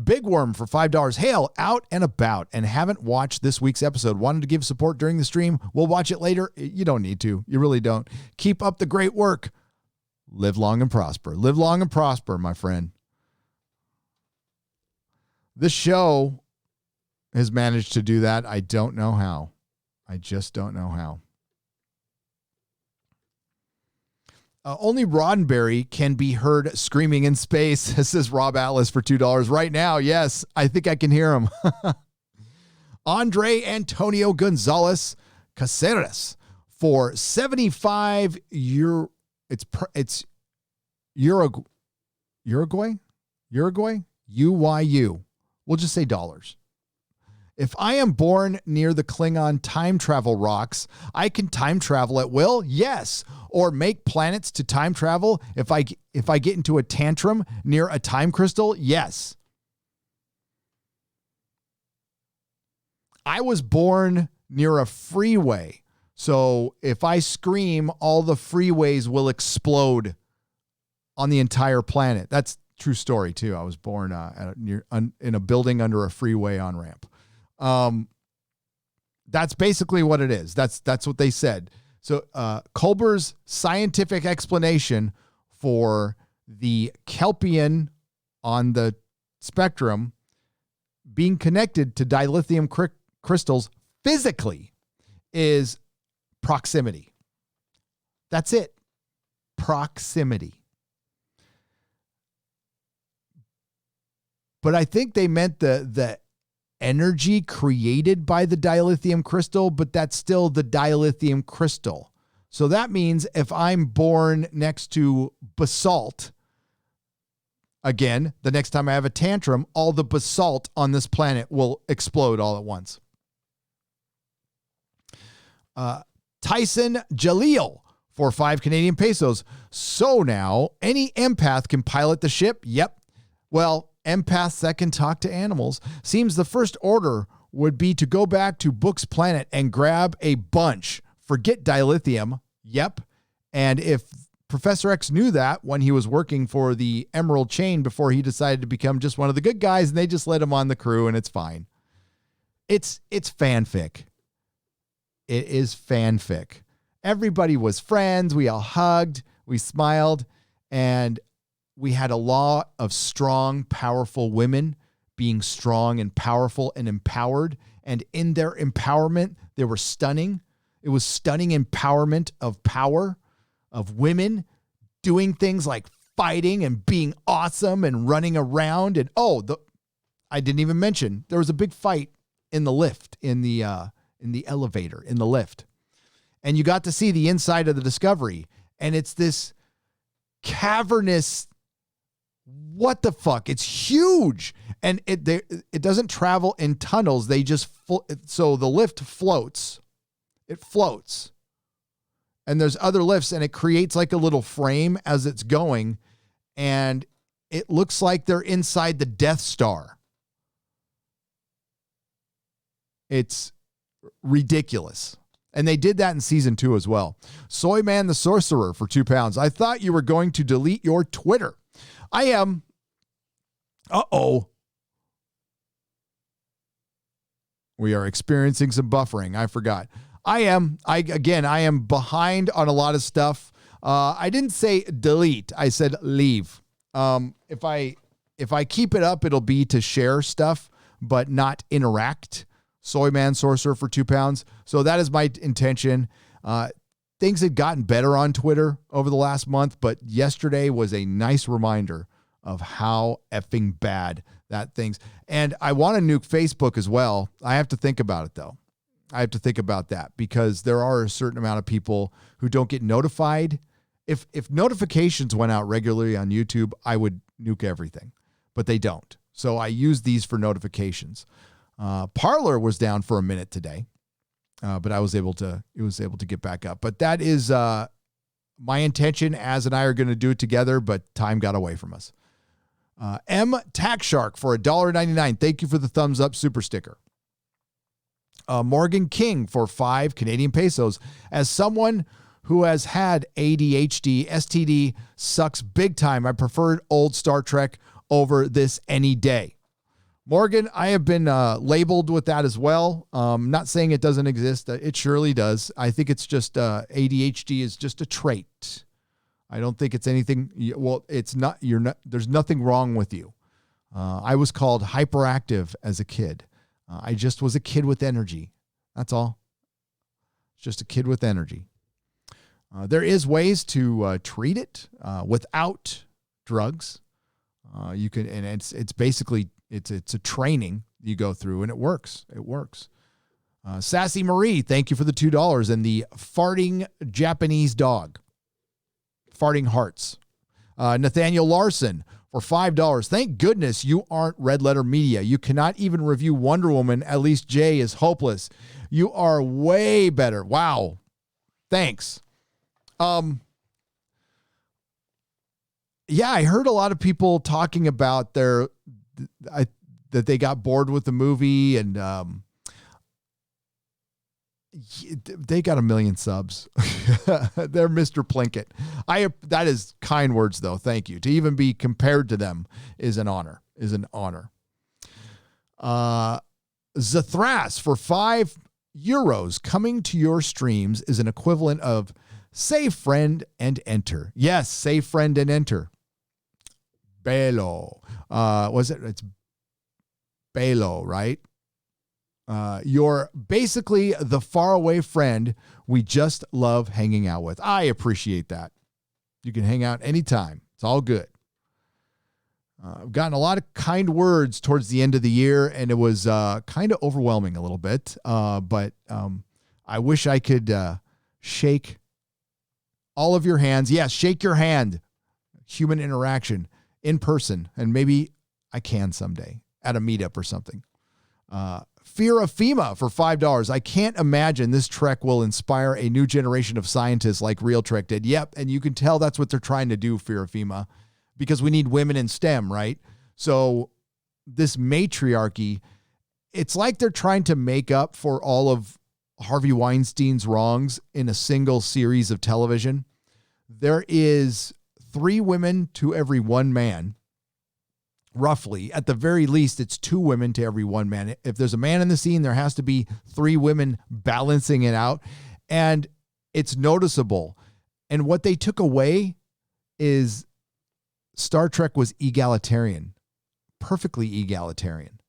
A: Big Worm for $5. Hail, out and about and haven't watched this week's episode. Wanted to give support during the stream. We'll watch it later. You don't need to. You really don't. Keep up the great work. Live long and prosper. Live long and prosper, my friend. This show has managed to do that. I don't know how. I just don't know how. Only Roddenberry can be heard screaming in space, says Rob Atlas for $2 right now. Yes, I think I can hear him. Andre Antonio Gonzalez Caceres for 75 euro. It's Uruguay? UYU. We'll just say dollars. If I am born near the Klingon time travel rocks, I can time travel at will? Yes. Or make planets to time travel if I get into a tantrum near a time crystal? Yes. I was born near a freeway. So if I scream, all the freeways will explode on the entire planet. That's a true story too. I was born in a building under a freeway on-ramp. That's basically what it is. That's what they said. So Culber's scientific explanation for the Kelpian on the spectrum being connected to dilithium crystals physically is proximity. That's it. Proximity. But I think they meant the energy created by the dilithium crystal, but that's still the dilithium crystal. So that means if I'm born next to basalt, again, the next time I have a tantrum, all the basalt on this planet will explode all at once. Tyson Jaleel for 5 Canadian pesos. So now any empath can pilot the ship? Yep. Well, empaths that can talk to animals. Seems the first order would be to go back to Book's planet and grab a bunch. Forget dilithium. Yep. And if Professor X knew that when he was working for the Emerald Chain before he decided to become just one of the good guys, and they just let him on the crew and it's fine. It's fanfic. It is fanfic. Everybody was friends. We all hugged. We smiled. And we had a lot of strong, powerful women being strong and powerful and empowered. And in their empowerment, they were stunning. It was stunning empowerment of power, of women doing things like fighting and being awesome and running around. And I didn't even mention, there was a big fight in the lift, in the elevator, in the lift. And you got to see the inside of the Discovery. And it's this cavernous, what the fuck? It's huge. And it doesn't travel in tunnels. They just, so the lift floats. It floats. And there's other lifts and it creates like a little frame as it's going. And it looks like they're inside the Death Star. It's ridiculous. And they did that in season 2 as well. Soy Man the Sorcerer for £2. I thought you were going to delete your Twitter. I am. Uh-oh. We are experiencing some buffering. I forgot. I am behind on a lot of stuff. I didn't say delete. I said leave. If I keep it up, it'll be to share stuff, but not interact. Soy Man Sorcerer for £2. So that is my intention. Things had gotten better on Twitter over the last month, but yesterday was a nice reminder of how effing bad that thing's. And I want to nuke Facebook as well. I have to think about it though. I have to think about that because there are a certain amount of people who don't get notified. If notifications went out regularly on YouTube, I would nuke everything, but they don't. So I use these for notifications. Parler was down for a minute today. But I was able to get back up. But that is my intention. Az and I are going to do it together, but time got away from us. M Tax Shark for $1.99. Thank you for the thumbs up super sticker. Morgan King for 5 Canadian pesos. As someone who has had ADHD, STD sucks big time. I preferred old Star Trek over this any day. Morgan, I have been labeled with that as well. Not saying it doesn't exist. It surely does. I think it's just ADHD is just a trait. I don't think it's anything. Well, it's not. You're not. There's nothing wrong with you. I was called hyperactive as a kid. I just was a kid with energy. That's all. Just a kid with energy. There is ways to treat it without drugs. You can, and it's basically it's a training you go through, and it works. It works. Sassy Marie, thank you for the $2 and the farting Japanese dog. Farting hearts. Nathaniel Larson for $5. Thank goodness you aren't Red Letter Media. You cannot even review Wonder Woman. At least Jay is hopeless. You are way better. Wow. Thanks. Yeah, I heard a lot of people talking about that they got bored with the movie, and they got 1 million subs. They're Mr. Plinkett. That is kind words, though. Thank you. To even be compared to them is an honor. Zathras for €5 coming to your streams is an equivalent of save friend and enter. Yes, save friend and enter. Belo. It's Belo, right? You're basically the faraway friend we just love hanging out with. I appreciate that. You can hang out anytime. It's all good. I've gotten a lot of kind words towards the end of the year, and it was kind of overwhelming a little bit. But I wish I could shake all of your hands. Yes, shake your hand. Human interaction in person, and maybe I can someday at a meetup or something. Fear of FEMA for $5. I can't imagine this Trek will inspire a new generation of scientists like Real Trek did. Yep, and you can tell that's what they're trying to do, Fear of FEMA, because we need women in STEM, right? So this matriarchy, it's like they're trying to make up for all of Harvey Weinstein's wrongs in a single series of television. There is 3 women to every 1 man. Roughly, at the very least, it's 2 women to every 1 man. If there's a man in the scene, there has to be 3 women balancing it out. And it's noticeable. And what they took away is Star Trek was egalitarian, perfectly egalitarian.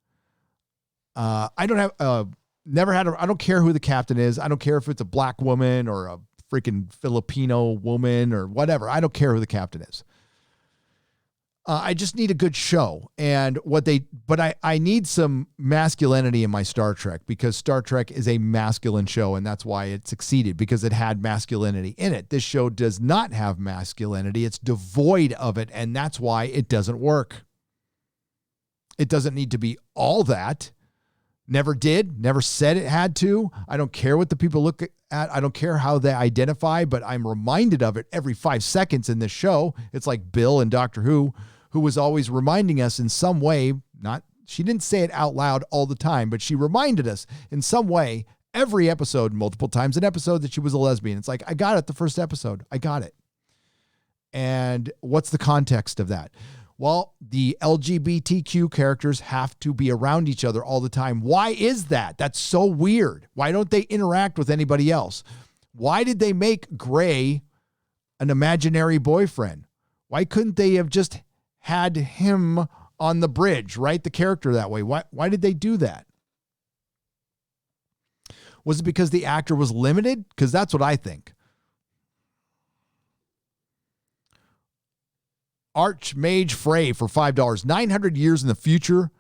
A: I don't care who the captain is. I don't care if it's a black woman or a freaking Filipino woman or whatever. I don't care who the captain is. I just need a good show. And I need some masculinity in my Star Trek, because Star Trek is a masculine show, and that's why it succeeded, because it had masculinity in it. This show does not have masculinity. It's devoid of it, and that's why it doesn't work. It doesn't need to be all that. Never did, never said it had to. I don't care what the people look at. I don't care how they identify, but I'm reminded of it every 5 seconds in this show. It's like Bill in Doctor Who was always reminding us in some way, she didn't say it out loud all the time, but she reminded us in some way every episode, multiple times an episode, that she was a lesbian. It's like, I got it the first episode. I got it. And what's the context of that? Well, the LGBTQ characters have to be around each other all the time. Why is that? That's so weird. Why don't they interact with anybody else? Why did they make Gray an imaginary boyfriend? Why couldn't they have just had him on the bridge, write the character that way? Why did they do that? Was it because the actor was limited? Because that's what I think. Archmage Frey for $5. 900 years in the future,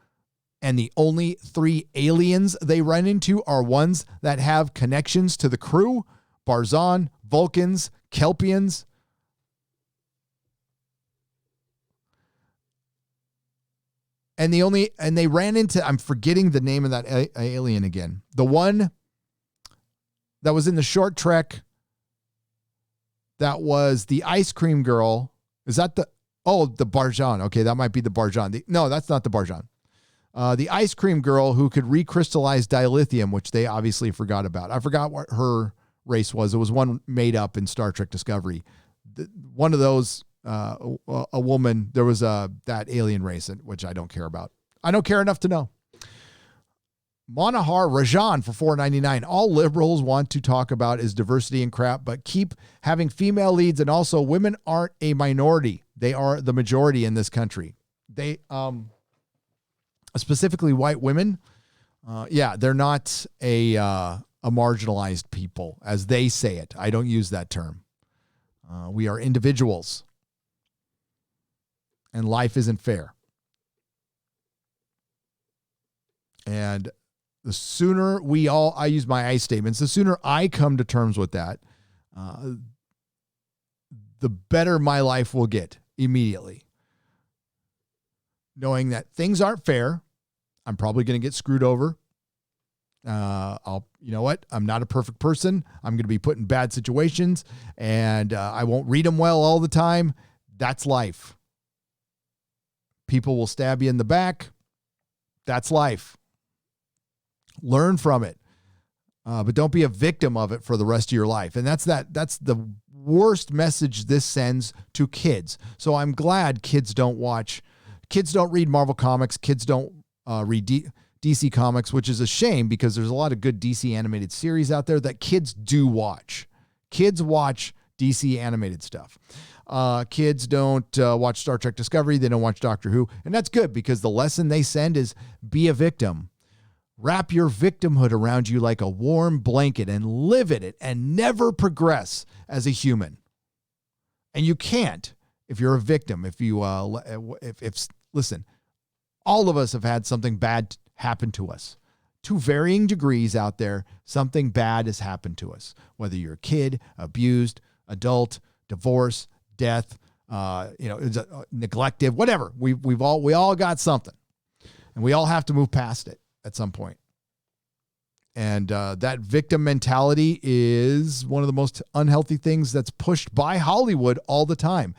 A: and the only 3 aliens they run into are ones that have connections to the crew: Barzan, Vulcans, Kelpians. And they ran into, I'm forgetting the name of that alien again. The one that was in the short trek. That was the ice cream girl. Is that the Barjan? Okay, that might be the Barjan. No, that's not the Barjan. The ice cream girl who could recrystallize dilithium, which they obviously forgot about. I forgot what her race was. It was one made up in Star Trek Discovery. One of those, a woman, there was that alien race, which I don't care about. I don't care enough to know. Monahar Rajan for $4.99. All liberals want to talk about is diversity and crap, but keep having female leads, and also women aren't a minority. They are the majority in this country. They, specifically white women, they're not a marginalized people, as they say it. I don't use that term. We are individuals, and life isn't fair. And the sooner I use my I statements, the sooner I come to terms with that, the better my life will get immediately. Knowing that things aren't fair, I'm probably going to get screwed over. You know what? I'm not a perfect person. I'm going to be put in bad situations, and I won't read them well all the time. That's life. People will stab you in the back. That's life. Learn from it, but don't be a victim of it for the rest of your life. And that's the worst message this sends to kids. So I'm glad kids don't read Marvel comics. Kids don't read DC comics, which is a shame because there's a lot of good DC animated series out there that kids do watch. Kids watch DC animated stuff. Kids don't watch Star Trek Discovery. They don't watch Doctor Who. And that's good because the lesson they send is be a victim. Wrap your victimhood around you like a warm blanket and live in it and never progress as a human. And you can't if you're a victim. Listen, all of us have had something bad happen to us. To varying degrees out there, something bad has happened to us. Whether you're a kid, abused, adult, divorce, death, neglected, whatever. We all got something, and we all have to move past it at some point. And that victim mentality is one of the most unhealthy things that's pushed by Hollywood all the time.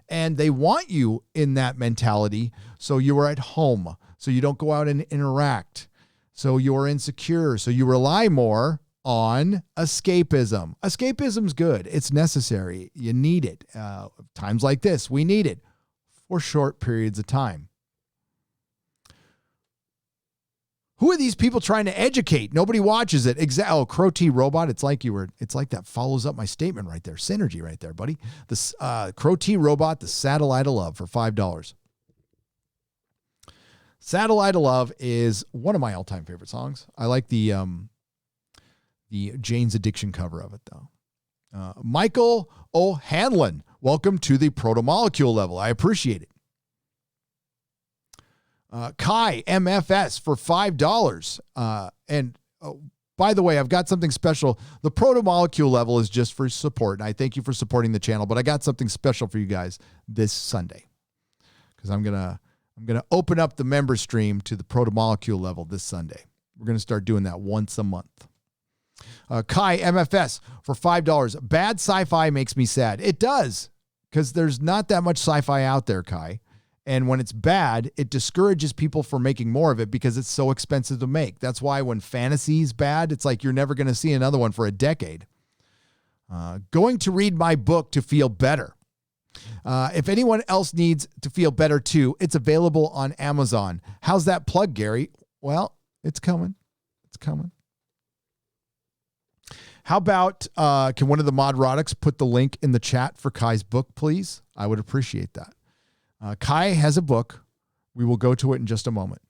A: And they want you in that mentality so you are at home, so you don't go out and interact, so you're insecure, so you rely more on escapism. Escapism's good. It's necessary. You need it. Times like this, we need it for short periods of time. Who are these people trying to educate? Nobody watches it. Crow T Robot. It's like that follows up my statement right there. Synergy right there, buddy. The Crow T Robot, the Satellite of Love for $5. Satellite of Love is one of my all-time favorite songs. I like the Jane's Addiction cover of it though. Michael O'Hanlon, welcome to the proto-molecule level. I appreciate it. Kai MFS for $5. By the way, I've got something special. The proto-molecule level is just for support, and I thank you for supporting the channel, but I got something special for you guys this Sunday because I'm gonna open up the member stream to the proto-molecule level this Sunday. We're going to start doing that once a month. Kai MFS for $5. Bad sci-fi makes me sad. It does, because there's not that much sci-fi out there, Kai. And when it's bad, it discourages people from making more of it because it's so expensive to make. That's why when fantasy's bad, it's like you're never going to see another one for a decade. Going to read my book to feel better. If anyone else needs to feel better too, it's available on Amazon. How's that plug, Gary? Well, it's coming. It's coming. How about, can one of the Nerdrotics put the link in the chat for Kai's book, please? I would appreciate that. Kai has a book. We will go to it in just a moment.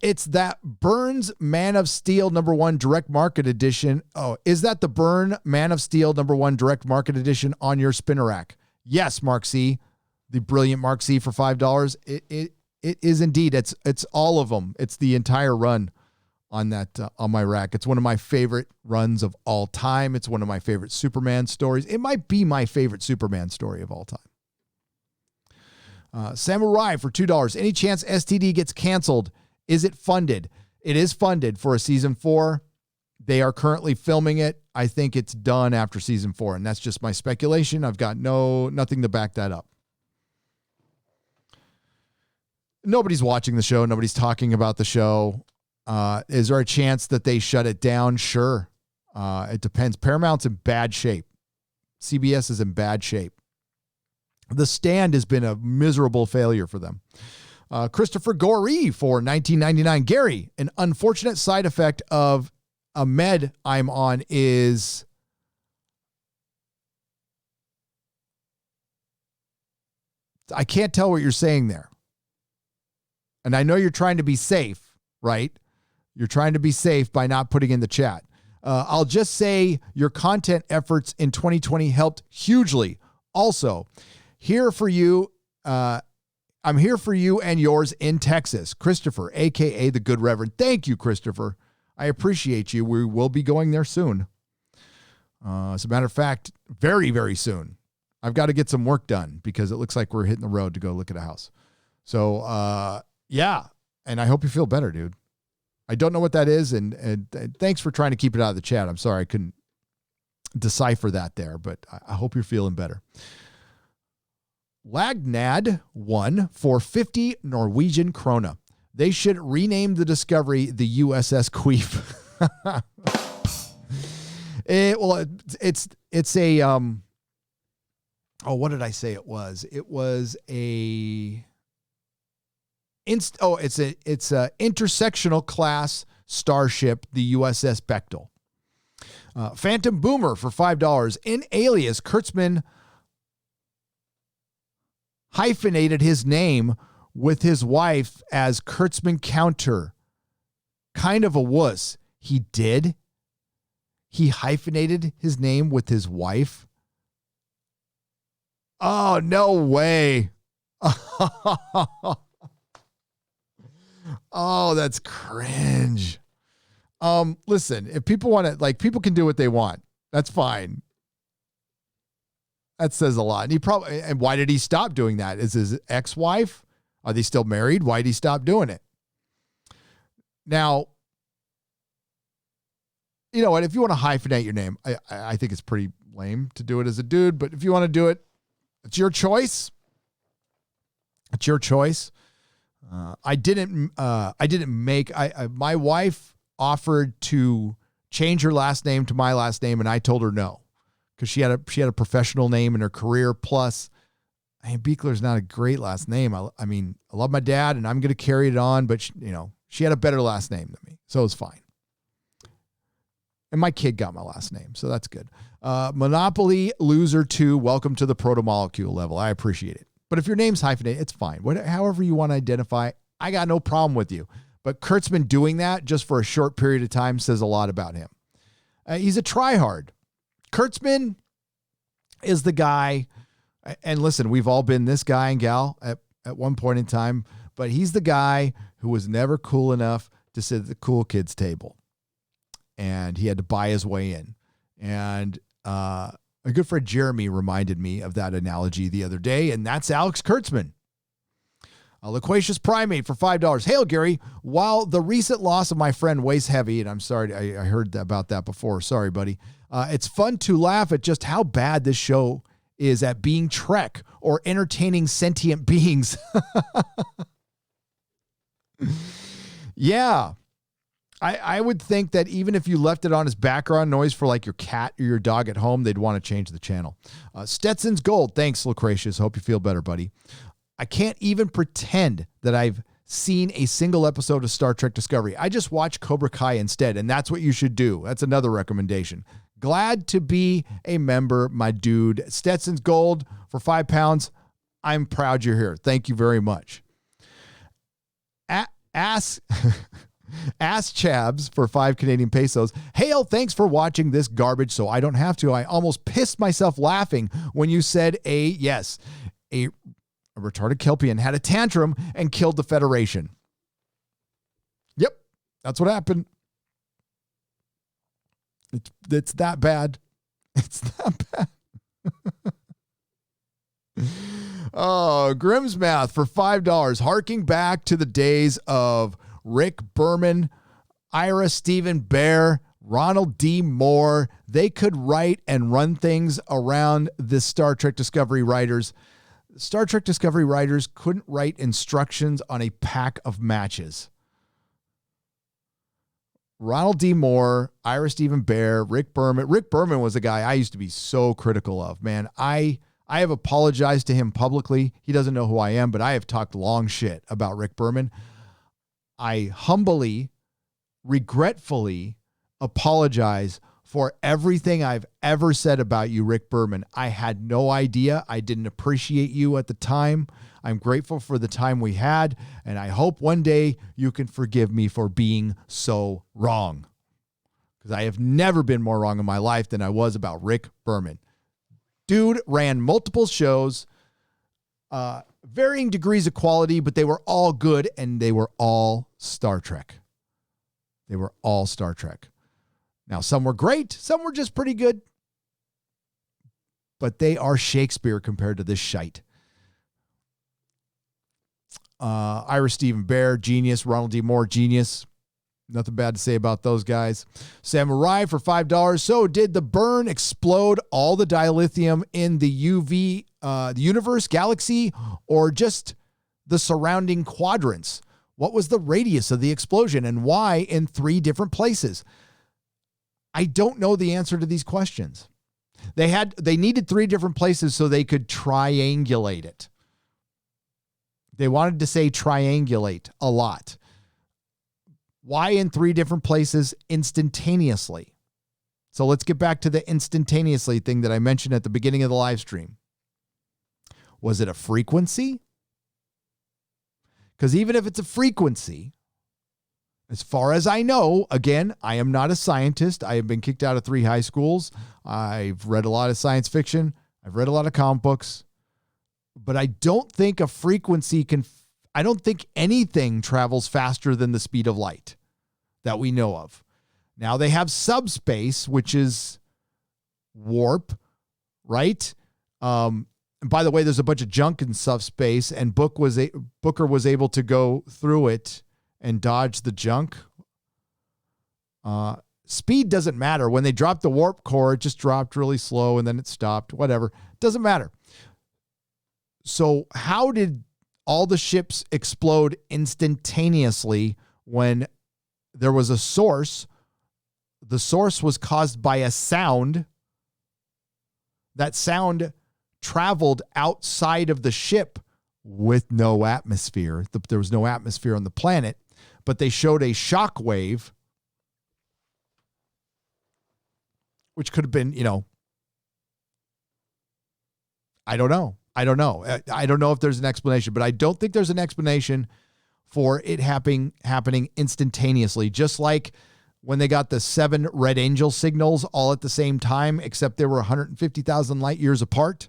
A: It's that Burns Man of Steel #1 Direct Market Edition. Oh, is that the Burn Man of Steel #1 Direct Market Edition on your spinner rack? Yes, Mark C. The brilliant Mark C for $5. It is indeed. It's all of them. It's the entire run on that on my rack. It's one of my favorite runs of all time. It's one of my favorite Superman stories. It might be my favorite Superman story of all time. Samurai for $2. Any chance STD gets canceled? Is it funded? It is funded for a season 4. They are currently filming it. I think it's done after season 4, and that's just my speculation. I've got nothing to back that up. Nobody's watching the show. Nobody's talking about the show. Is there a chance that they shut it down? Sure. It depends. Paramount's in bad shape. CBS is in bad shape. The Stand has been a miserable failure for them. Christopher Gorey for $19.99. Gary, an unfortunate side effect of a med I'm on is I can't tell what you're saying there. And I know you're trying to be safe, right? You're trying to be safe by not putting in the chat. I'll just say your content efforts in 2020 helped hugely. Also, here for you, I'm here for you and yours in Texas. Christopher, a.k.a. the Good Reverend. Thank you, Christopher. I appreciate you. We will be going there soon. As a matter of fact, very, very soon. I've got to get some work done because it looks like we're hitting the road to go look at a house. So, yeah. And I hope you feel better, dude. I don't know what that is. And thanks for trying to keep it out of the chat. I'm sorry I couldn't decipher that there, but I hope you're feeling better. Lagnad won for 50 Norwegian krona. They should rename the Discovery the USS Queef. It's a what did I say it was? It was it's a intersectional class starship, the USS Bechtel. Phantom Boomer for $5. In Alias, Kurtzman hyphenated his name with his wife as Kurtzman Counter. Kind of a wuss. He did? He hyphenated his name with his wife? Oh, no way. Oh, that's cringe. Listen, if people want to, people can do what they want. That's fine. That says a lot. And why did he stop doing that? Is his ex-wife? Are they still married? Why did he stop doing it? Now, you know what? If you want to hyphenate your name, I think it's pretty lame to do it as a dude, but if you want to do it, it's your choice. It's your choice. My wife offered to change her last name to my last name, and I told her no, because she had a professional name in her career. Plus, Beekler's not a great last name. I mean, I love my dad, and I'm going to carry it on, but she had a better last name than me, so it's fine. And my kid got my last name, so that's good. Monopoly Loser 2, welcome to the proto-molecule level. I appreciate it. But if your name's hyphenated, it's fine. However you want to identify, I got no problem with you. But Kurtzman doing that just for a short period of time says a lot about him. He's a tryhard. Kurtzman is the guy, and listen, we've all been this guy and gal at one point in time, but he's the guy who was never cool enough to sit at the cool kids table. And he had to buy his way in. And a good friend Jeremy reminded me of that analogy the other day, and that's Alex Kurtzman. A loquacious primate for $5. Hail, Gary. While the recent loss of my friend weighs heavy, and I'm sorry, I heard about that before. Sorry, buddy. It's fun to laugh at just how bad this show is at being Trek or entertaining sentient beings. Yeah. I would think that even if you left it on as background noise for like your cat or your dog at home, they'd want to change the channel. Stetson's Gold. Thanks, Lucretius. Hope you feel better, buddy. I can't even pretend that I've seen a single episode of Star Trek Discovery. I just watch Cobra Kai instead, and that's what you should do. That's another recommendation. Glad to be a member, my dude. Stetson's Gold for £5. I'm proud you're here. Thank you very much. Ask Chabs for 5 Canadian pesos. Hail, thanks for watching this garbage so I don't have to. I almost pissed myself laughing when you said a retarded Kelpian had a tantrum and killed the Federation. Yep, that's what happened. It's that bad. It's that bad. Oh, Grimsmouth for $5. Harking back to the days of Rick Berman, Ira Stephen Bear, Ronald D. Moore. They could write and run things around the Star Trek Discovery writers. Star Trek Discovery writers couldn't write instructions on a pack of matches. Ronald D. Moore, Ira Stephen Bear, Rick Berman. Rick Berman was a guy I used to be so critical of, man. I have apologized to him publicly. He doesn't know who I am, but I have talked long shit about Rick Berman. I humbly, regretfully apologize for everything I've ever said about you, Rick Berman. I had no idea. I didn't appreciate you at the time. I'm grateful for the time we had, and I hope one day you can forgive me for being so wrong. Because I have never been more wrong in my life than I was about Rick Berman. Dude ran multiple shows, varying degrees of quality, but they were all good, and they were all Star Trek. They were all Star Trek. Now, some were great, some were just pretty good, but they are Shakespeare compared to this shite. Ira Stephen Bear, genius. Ronald D. Moore, genius. Nothing bad to say about those guys. Samurai for $5. So did the burn explode all the dilithium in the UV, the universe, galaxy, or just the surrounding quadrants? What was the radius of the explosion and why in 3 different places? I don't know the answer to these questions. They needed 3 different places so they could triangulate it. They wanted to say triangulate a lot. Why in 3 different places instantaneously? So let's get back to the instantaneously thing that I mentioned at the beginning of the live stream. Was it a frequency? Because even if it's a frequency, as far as I know, again, I am not a scientist. I have been kicked out of 3 high schools. I've read a lot of science fiction. I've read a lot of comic books. But I don't think a frequency I don't think anything travels faster than the speed of light that we know of. Now they have subspace, which is warp, right? And by the way, there's a bunch of junk in subspace, and Booker was able to go through it and dodge the junk. Speed doesn't matter. When they dropped the warp core, it just dropped really slow and then it stopped. Whatever. Doesn't matter. So how did all the ships explode instantaneously when there was a source? The source was caused by a sound. That sound traveled outside of the ship with no atmosphere. There was no atmosphere on the planet, but they showed a shock wave, which could have been, I don't know. I don't know if there's an explanation, but I don't think there's an explanation for it happening instantaneously. Just like when they got the 7 red angel signals all at the same time, except they were 150,000 light years apart.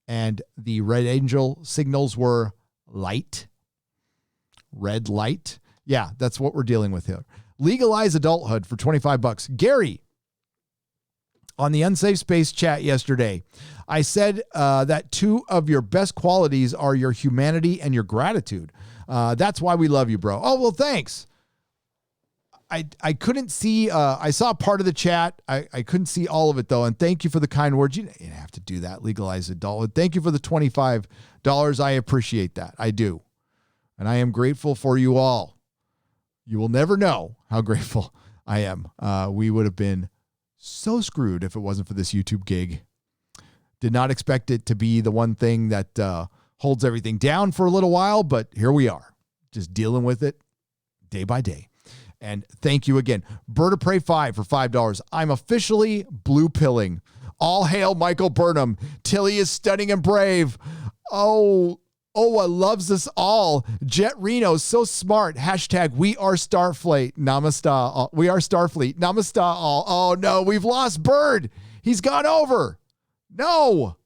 A: And the red angel signals were light, red light. Yeah, that's what we're dealing with here. Legalize adulthood for $25. Gary, on the Unsafe Space chat yesterday, I said that 2 of your best qualities are your humanity and your gratitude. That's why we love you, bro. Oh, well, thanks. I couldn't see, I saw part of the chat. I couldn't see all of it, though. And thank you for the kind words. You didn't have to do that. Legalize adulthood. Thank you for the $25. I appreciate that. I do. And I am grateful for you all. You will never know how grateful I am. We would have been so screwed if it wasn't for this YouTube gig. Did not expect it to be the one thing that holds everything down for a little while, but here we are, just dealing with it day by day. And thank you again. Bird of Prey 5 for $5. I'm officially blue pilling. All hail Michael Burnham. Tilly is stunning and brave. Oh, I loves us all. Jet Reno, so smart. Hashtag we are Starfleet. Namaste. We are Starfleet. Namaste all. Oh no, we've lost Bird. He's gone over. No.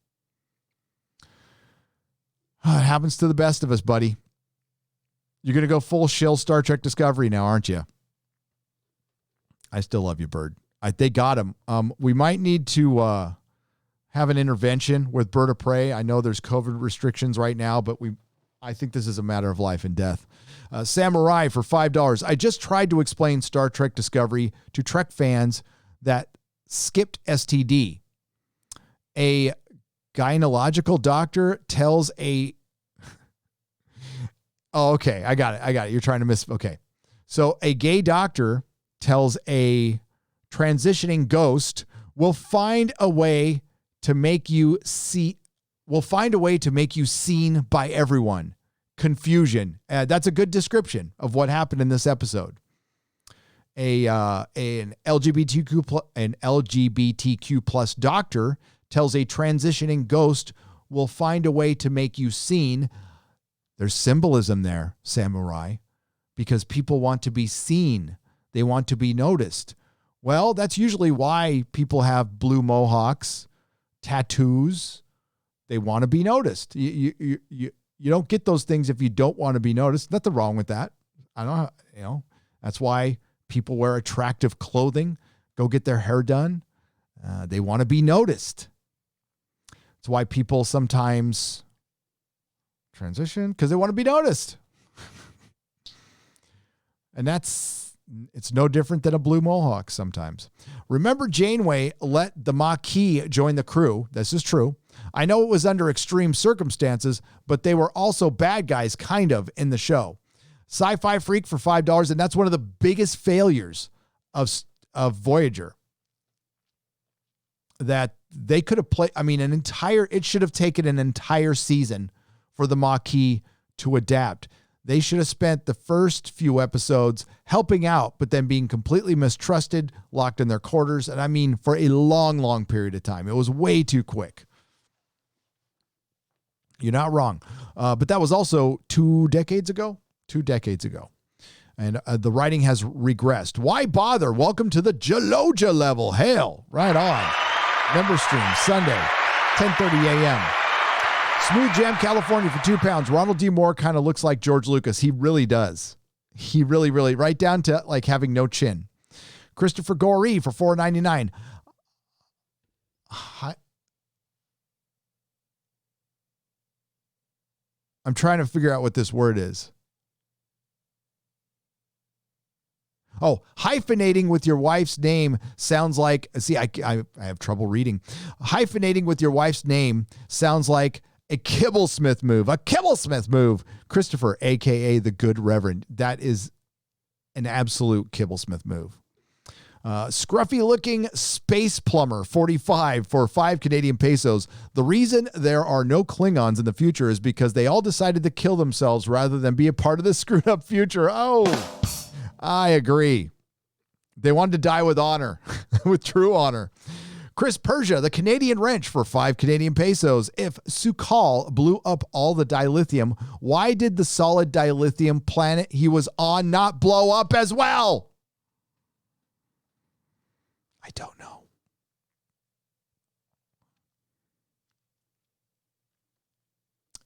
A: It happens to the best of us, buddy. You're going to go full shill Star Trek Discovery now, aren't you? I still love you, Bird. They got him. We might need to have an intervention with Bird of Prey. I know there's COVID restrictions right now, but I think this is a matter of life and death. Samurai for $5. I just tried to explain Star Trek Discovery to Trek fans that skipped STD. A gynecological doctor tells a... Oh, okay. I got it. You're trying to miss... Okay. So a gay doctor tells a transitioning ghost will find a way to make you seen by everyone. Confusion. That's a good description of what happened in this episode. An LGBTQ plus doctor tells a transitioning ghost will find a way to make you seen. There's symbolism there, Samurai, because people want to be seen. They want to be noticed. Well, that's usually why people have blue mohawks, tattoos. They want to be noticed. You don't get those things if you don't want to be noticed. Nothing wrong with that. I don't know, that's why people wear attractive clothing, go get their hair done. They want to be noticed. It's why people sometimes transition because they want to be noticed. And it's no different than a blue mohawk sometimes. Remember, Janeway let the Maquis join the crew. This is true. I know it was under extreme circumstances, but they were also bad guys, kind of, in the show. Sci-Fi Freak for $5, and that's one of the biggest failures of Voyager. That they could have played, it should have taken an entire season for the Maquis to adapt. They should have spent the first few episodes helping out, but then being completely mistrusted, locked in their quarters, and for a long, long period of time. It was way too quick. You're not wrong. But that was also 2 decades ago. 2 decades ago. And the writing has regressed. Why bother? Welcome to the Jaloja level. Hail. Right on. Member stream, Sunday, 10:30 a.m. Smooth Jam, California for £2. Ronald D. Moore kind of looks like George Lucas. He really does. He really, really, right down to like having no chin. Christopher Gorey for $4.99. I'm trying to figure out what this word is. Oh, hyphenating with your wife's name sounds like, I have trouble reading. Hyphenating with your wife's name sounds like a Kibblesmith move. A Kibblesmith move. Christopher, a.k.a. the Good Reverend. That is an absolute Kibblesmith move. Scruffy-looking space plumber, 45 for 5 Canadian pesos. The reason there are no Klingons in the future is because they all decided to kill themselves rather than be a part of the screwed-up future. Oh, I agree. They wanted to die with honor, with true honor. Chris Persia, the Canadian wrench for 5 Canadian pesos. If Sukhal blew up all the dilithium, why did the solid dilithium planet he was on not blow up as well? I don't know.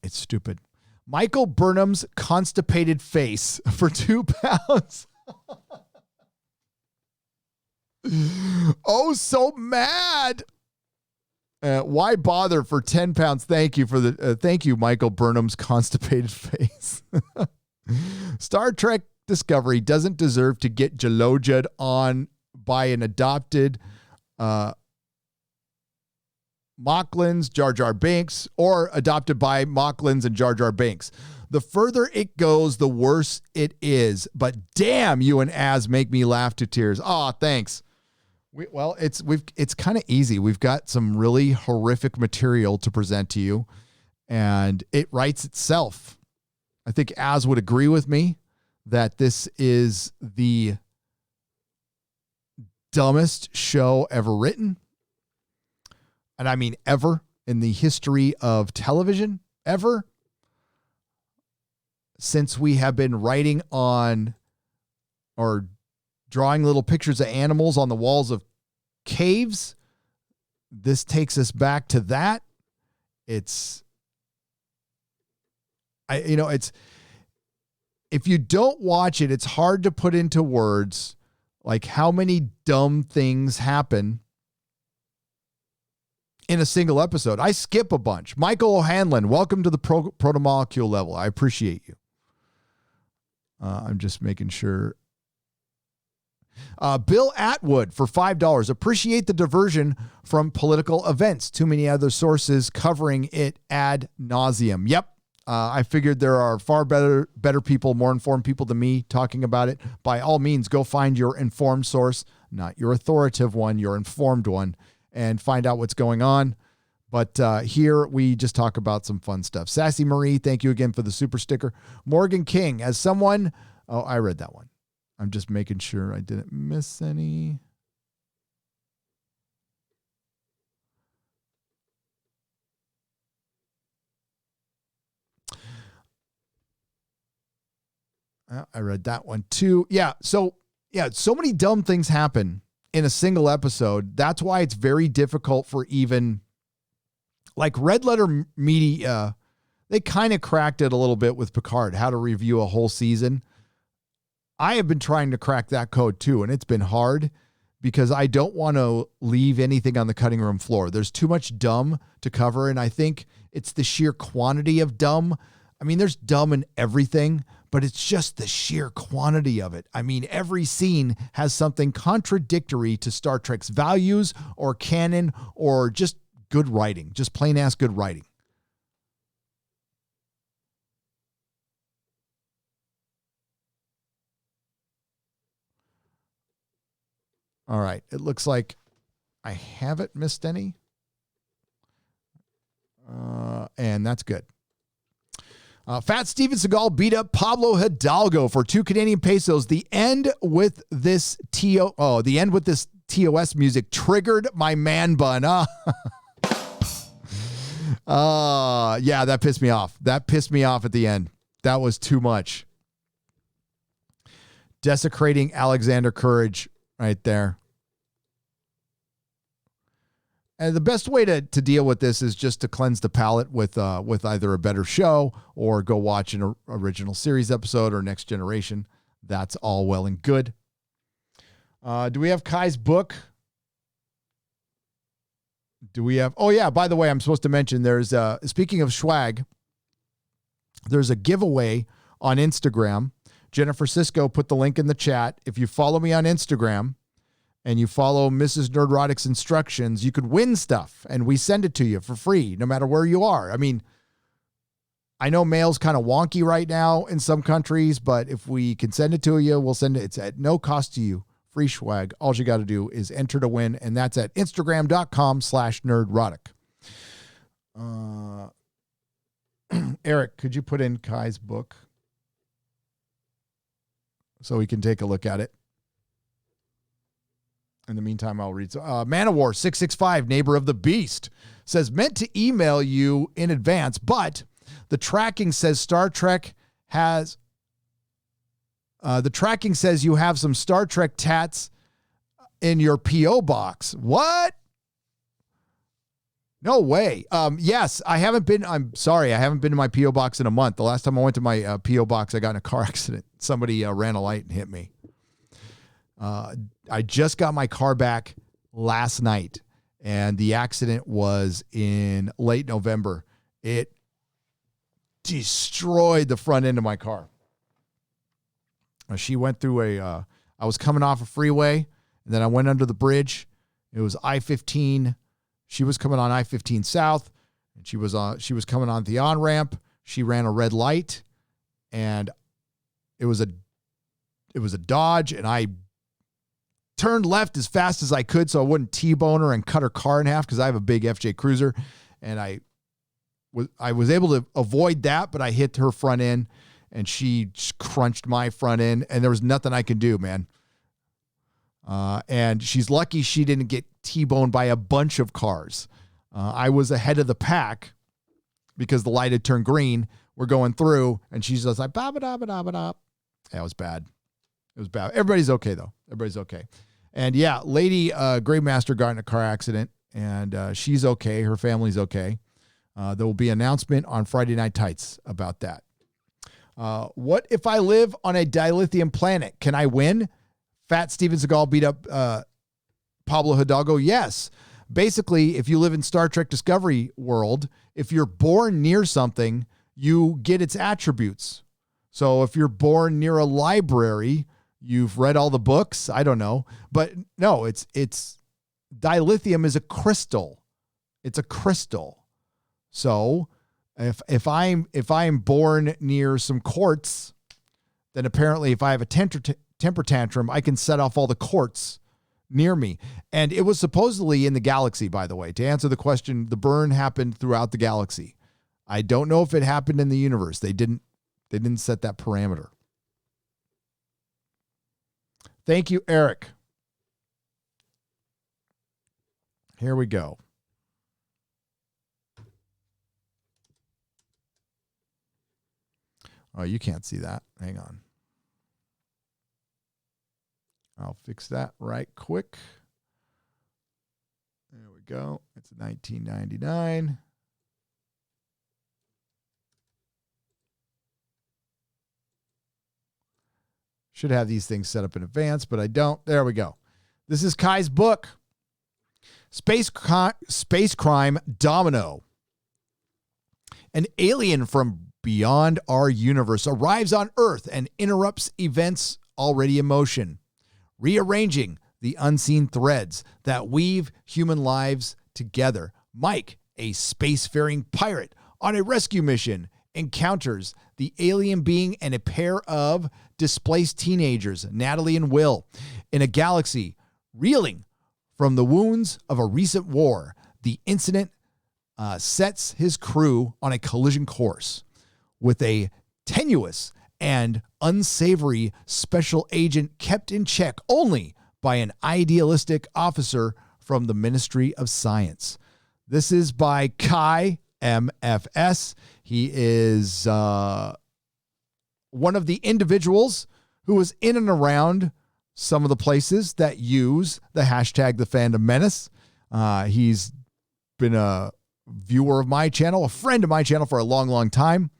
A: It's stupid. Michael Burnham's constipated face for £2. Oh, so mad. Why bother for £10? Thank you for thank you, Michael Burnham's constipated face. Star Trek Discovery doesn't deserve to get jalojed on by an adopted Mocklins, Jar Jar Binks, or adopted by Mocklins and Jar Jar Binks. The further it goes, the worse it is. But damn, you and Az make me laugh to tears. Oh, thanks. It's kind of easy. We've got some really horrific material to present to you, and it writes itself. I think Az would agree with me that this is the dumbest show ever written. And I mean ever in the history of television, ever. Since we have been writing on or drawing little pictures of animals on the walls of caves, this takes us back to that. It's if you don't watch it, it's hard to put into words like how many dumb things happen in a single episode. I skip a bunch. Michael O'Hanlon, welcome to the protomolecule level. I appreciate you. I'm just making sure. Bill Atwood for $5. Appreciate the diversion from political events. Too many other sources covering it ad nauseum. Yep. I figured there are far better people, more informed people than me talking about it. By all means, go find your informed source, not your authoritative one, your informed one, and find out what's going on. But here we just talk about some fun stuff. Sassy Marie, thank you again for the super sticker. Morgan King, as someone, I read that one. I'm just making sure I didn't miss any. I read that one too. Yeah. So many dumb things happen in a single episode. That's why it's very difficult for even like Red Letter Media. They kind of cracked it a little bit with Picard, how to review a whole season. I have been trying to crack that code too. And it's been hard because I don't want to leave anything on the cutting room floor. There's too much dumb to cover. And I think it's the sheer quantity of dumb. I mean, there's dumb in everything, but it's just the sheer quantity of it. I mean, every scene has something contradictory to Star Trek's values or canon or just good writing, just plain ass good writing. All right. It looks like I haven't missed any. And that's good. Fat Steven Seagal beat up Pablo Hidalgo for 2 Canadian pesos. The end with this TOS music triggered my man bun. Yeah, that pissed me off. That pissed me off at the end. That was too much. Desecrating Alexander Courage right there. And the best way to deal with this is just to cleanse the palate with either a better show or go watch an original series episode or Next Generation. That's all well and good. Do we have Kai's book? Do we have? Oh yeah. By the way, I'm supposed to mention there's speaking of swag, there's a giveaway on Instagram. Jennifer Cisco put the link in the chat. If you follow me on Instagram, and you follow Mrs. Nerdrotic's instructions, you could win stuff, and we send it to you for free, no matter where you are. I mean, I know mail's kind of wonky right now in some countries, but if we can send it to you, we'll send it. It's at no cost to you. Free swag. All you got to do is enter to win, and that's at Instagram.com/Nerdrotic. Eric, could you put in Kai's book so we can take a look at it? In the meantime, I'll read. Manowar 665, neighbor of the beast, says, meant to email you in advance, but the tracking says Star Trek has, the tracking says you have some Star Trek tats in your P.O. box. What? No way. Yes, I'm sorry. I haven't been to my P.O. box in a month. The last time I went to my P.O. box, I got in a car accident. Somebody ran a light and hit me. I just got my car back last night, and the accident was in late November. It destroyed the front end of my car. She went through I was coming off a freeway, and then I went under the bridge. It was I-15. She was coming on I-15 South, and she was coming on the on-ramp. She ran a red light, and it was a Dodge, and I turned left as fast as I could so I wouldn't T-bone her and cut her car in half because I have a big FJ Cruiser, and I was able to avoid that, but I hit her front end, and she crunched my front end, and there was nothing I could do, man. And she's lucky she didn't get T-boned by a bunch of cars. I was ahead of the pack because the light had turned green. We're going through, and she's just like, ba-ba-da-ba-da-ba-da. That was bad. It was bad. Everybody's okay, though. Everybody's okay. And yeah, Lady Gravemaster got in a car accident, and she's okay. Her family's okay. There will be an announcement on Friday Night Tights about that. What if I live on a dilithium planet? Can I win? Fat Steven Seagal beat up Pablo Hidalgo. Yes. basically, if you live in Star Trek Discovery world, if you're born near something, you get its attributes. So if you're born near a library, you've read all the books. I don't know, but no, it's dilithium is a crystal. It's a crystal. So if I'm born near some quartz, then apparently if I have a temper tantrum, I can set off all the quartz near me. And it was supposedly in the galaxy, by the way. To answer the question, the burn happened throughout the galaxy. I don't know if it happened in the universe. They didn't set that parameter. Thank you, Eric. Here we go. Oh, you can't see that. Hang on. I'll fix that right quick. There we go. It's 1999. Should have these things set up in advance, but I don't. There we go. This is Kai's book, Space Crime Domino. An alien from beyond our universe arrives on Earth and interrupts events already in motion, rearranging the unseen threads that weave human lives together. Mike, a spacefaring pirate on a rescue mission, encounters the alien being and a pair of displaced teenagers, Natalie and Will, in a galaxy reeling from the wounds of a recent war. The incident sets his crew on a collision course with a tenuous and unsavory special agent kept in check only by an idealistic officer from the Ministry of Science. This is by Kai MFS. He is one of the individuals who was in and around some of the places that use the hashtag The Fandom Menace. He's been a viewer of my channel, a friend of my channel for a long, long time.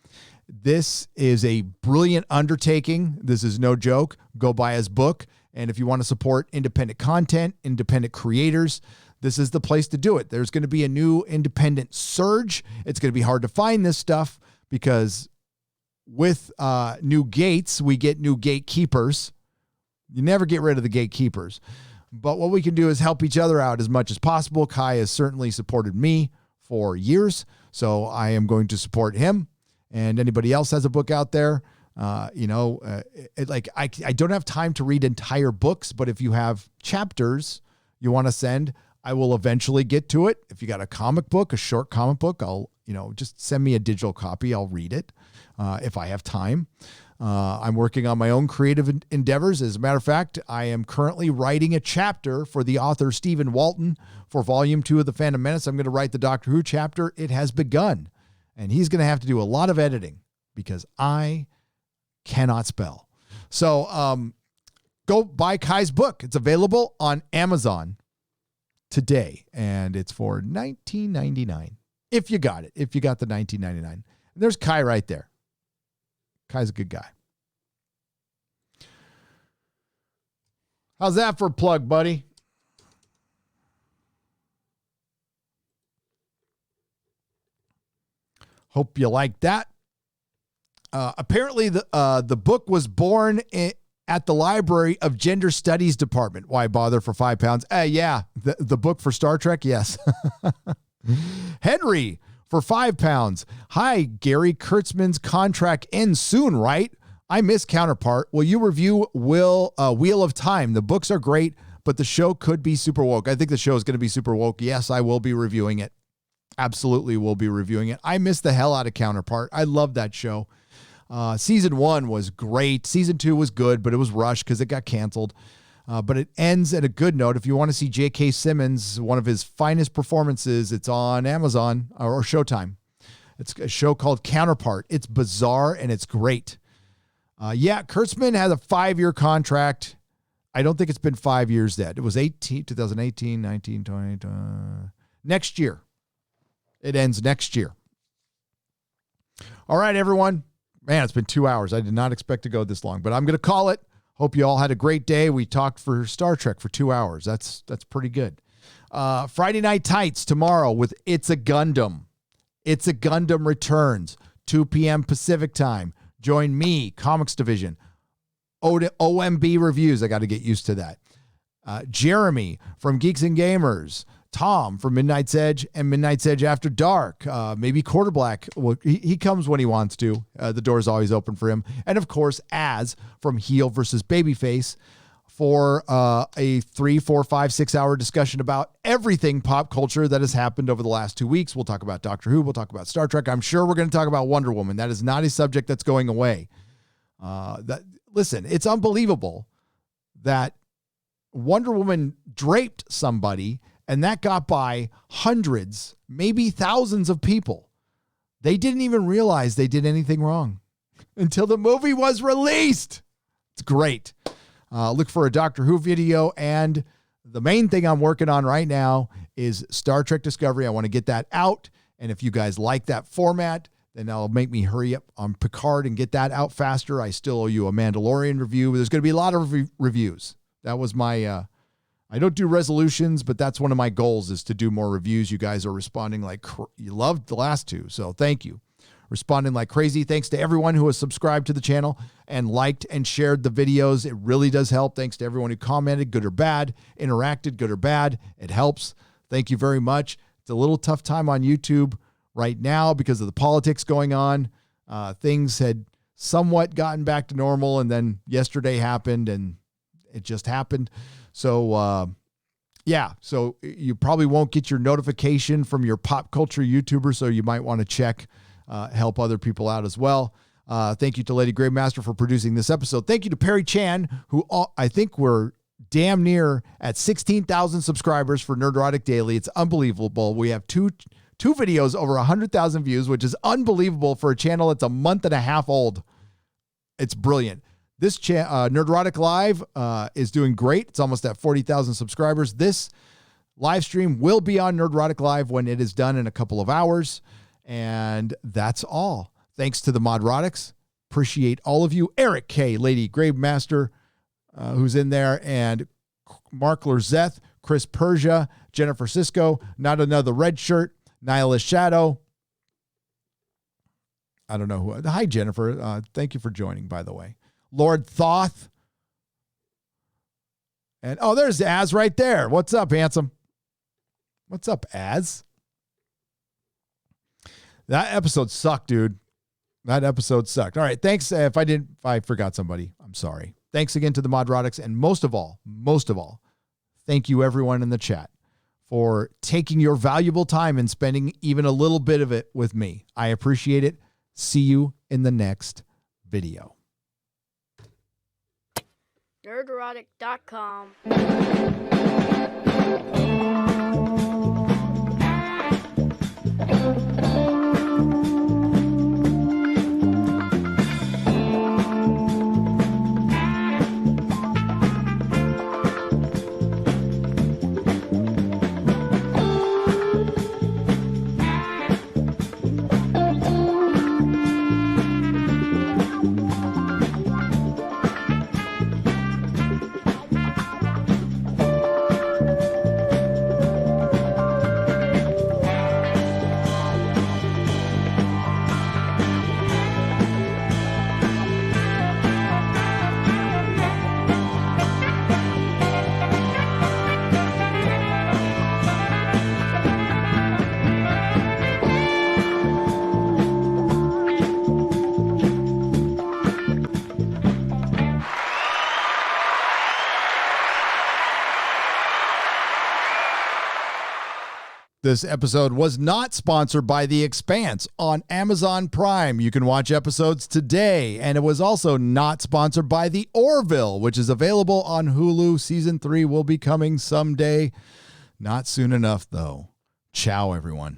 A: This is a brilliant undertaking. This is no joke. Go buy his book. And if you want to support independent content, independent creators, this is the place to do it. There's going to be a new independent surge. It's going to be hard to find this stuff because with new gates, we get new gatekeepers. You never get rid of the gatekeepers. But what we can do is help each other out as much as possible. Kai has certainly supported me for years, so I am going to support him. And anybody else has a book out there, I don't have time to read entire books, but if you have chapters you want to send, I will eventually get to it. If you got a comic book, a short comic book, I'll, just send me a digital copy. I'll read it if I have time. I'm working on my own creative endeavors. As a matter of fact, I am currently writing a chapter for the author Stephen Walton for Volume 2 of The Phantom Menace. I'm going to write the Doctor Who chapter. It has begun. And he's going to have to do a lot of editing because I cannot spell. So go buy Kai's book. It's available on Amazon today, and it's for $19.99. If you got it, if you got the $19.99. And there's Kai right there. Kai's a good guy. How's that for a plug, buddy? Hope you like that. Apparently, the book was born at the Library of Gender Studies Department. Why bother for £5? Yeah, the book for Star Trek, yes. Henry for £5. Hi, Gary. Kurtzman's contract ends soon, right? I miss Counterpart. Will you review Wheel of Time? The books are great, but the show could be super woke. I think the show is going to be super woke. Yes, I will be reviewing it. Absolutely will be reviewing it. I miss the hell out of Counterpart. I love that show. Season 1 was great. Season 2 was good, but it was rushed because it got canceled. But it ends at a good note. If you want to see J.K. Simmons, one of his finest performances, it's on Amazon or Showtime. It's a show called Counterpart. It's bizarre and it's great. Kurtzman has a 5-year contract. I don't think it's been 5 years yet. It was 2018, 19, 20, next year. It ends next year. All right, everyone. Man, it's been 2 hours. I did not expect to go this long, but I'm going to call it. Hope you all had a great day. We talked for Star Trek for 2 hours. That's pretty good. Friday Night Tights tomorrow with It's a Gundam. It's a Gundam returns, 2 p.m. Pacific time. Join me, Comics Division. OMB reviews. I got to get used to that. Jeremy from Geeks and Gamers. Tom from Midnight's Edge and Midnight's Edge After Dark. Maybe Quarter Black. Well, he comes when he wants to. The door's always open for him. And of course, Az from Heel versus Babyface for a 3, 4, 5, 6 hour discussion about everything pop culture that has happened over the last 2 weeks. We'll talk about Doctor Who. We'll talk about Star Trek. I'm sure we're going to talk about Wonder Woman. That is not a subject that's going away. Listen, it's unbelievable that Wonder Woman draped somebody and that got by hundreds, maybe thousands of people. They didn't even realize they did anything wrong until the movie was released. It's great. Look for a Doctor Who video. And the main thing I'm working on right now is Star Trek Discovery. I want to get that out. And if you guys like that format, then that'll make me hurry up on Picard and get that out faster. I still owe you a Mandalorian review. There's going to be a lot of reviews. That was my... I don't do resolutions, but that's one of my goals is to do more reviews. You guys are responding like you loved the last 2. So thank you. Responding like crazy. Thanks to everyone who has subscribed to the channel and liked and shared the videos. It really does help. Thanks to everyone who commented, good or bad, interacted, good or bad. It helps. Thank you very much. It's a little tough time on YouTube right now because of the politics going on. Things had somewhat gotten back to normal, and then yesterday happened, and it just happened. So, so you probably won't get your notification from your pop culture YouTuber, so you might want to check, help other people out as well. Thank you to Lady Gravemaster for producing this episode. Thank you to Perry Chan, who I think we're damn near at 16,000 subscribers for Nerdrotic Daily. It's unbelievable. We have two videos over 100,000 views, which is unbelievable for a channel that's a month and a half old. It's brilliant. This Nerdrotic Live is doing great. It's almost at 40,000 subscribers. This live stream will be on Nerdrotic Live when it is done in a couple of hours. And that's all. Thanks to the Modrotics. Appreciate all of you. Eric K., Lady Gravemaster, who's in there, and Mark Lerzeth, Chris Persia, Jennifer Sisko, Not Another Red Shirt, Nihilist Shadow. I don't know who. Hi, Jennifer. Thank you for joining, by the way. Lord Thoth. And there's Az right there. What's up, handsome? What's up, Az? That episode sucked, dude. That episode sucked. All right, thanks. If I forgot somebody, I'm sorry. Thanks again to the Modrotics, and most of all, thank you everyone in the chat for taking your valuable time and spending even a little bit of it with me. I appreciate it. See you in the next video.
B: Nerdrotic.com.
A: This episode was not sponsored by The Expanse on Amazon Prime. You can watch episodes today. And it was also not sponsored by The Orville, which is available on Hulu. Season 3 will be coming someday. Not soon enough, though. Ciao, everyone.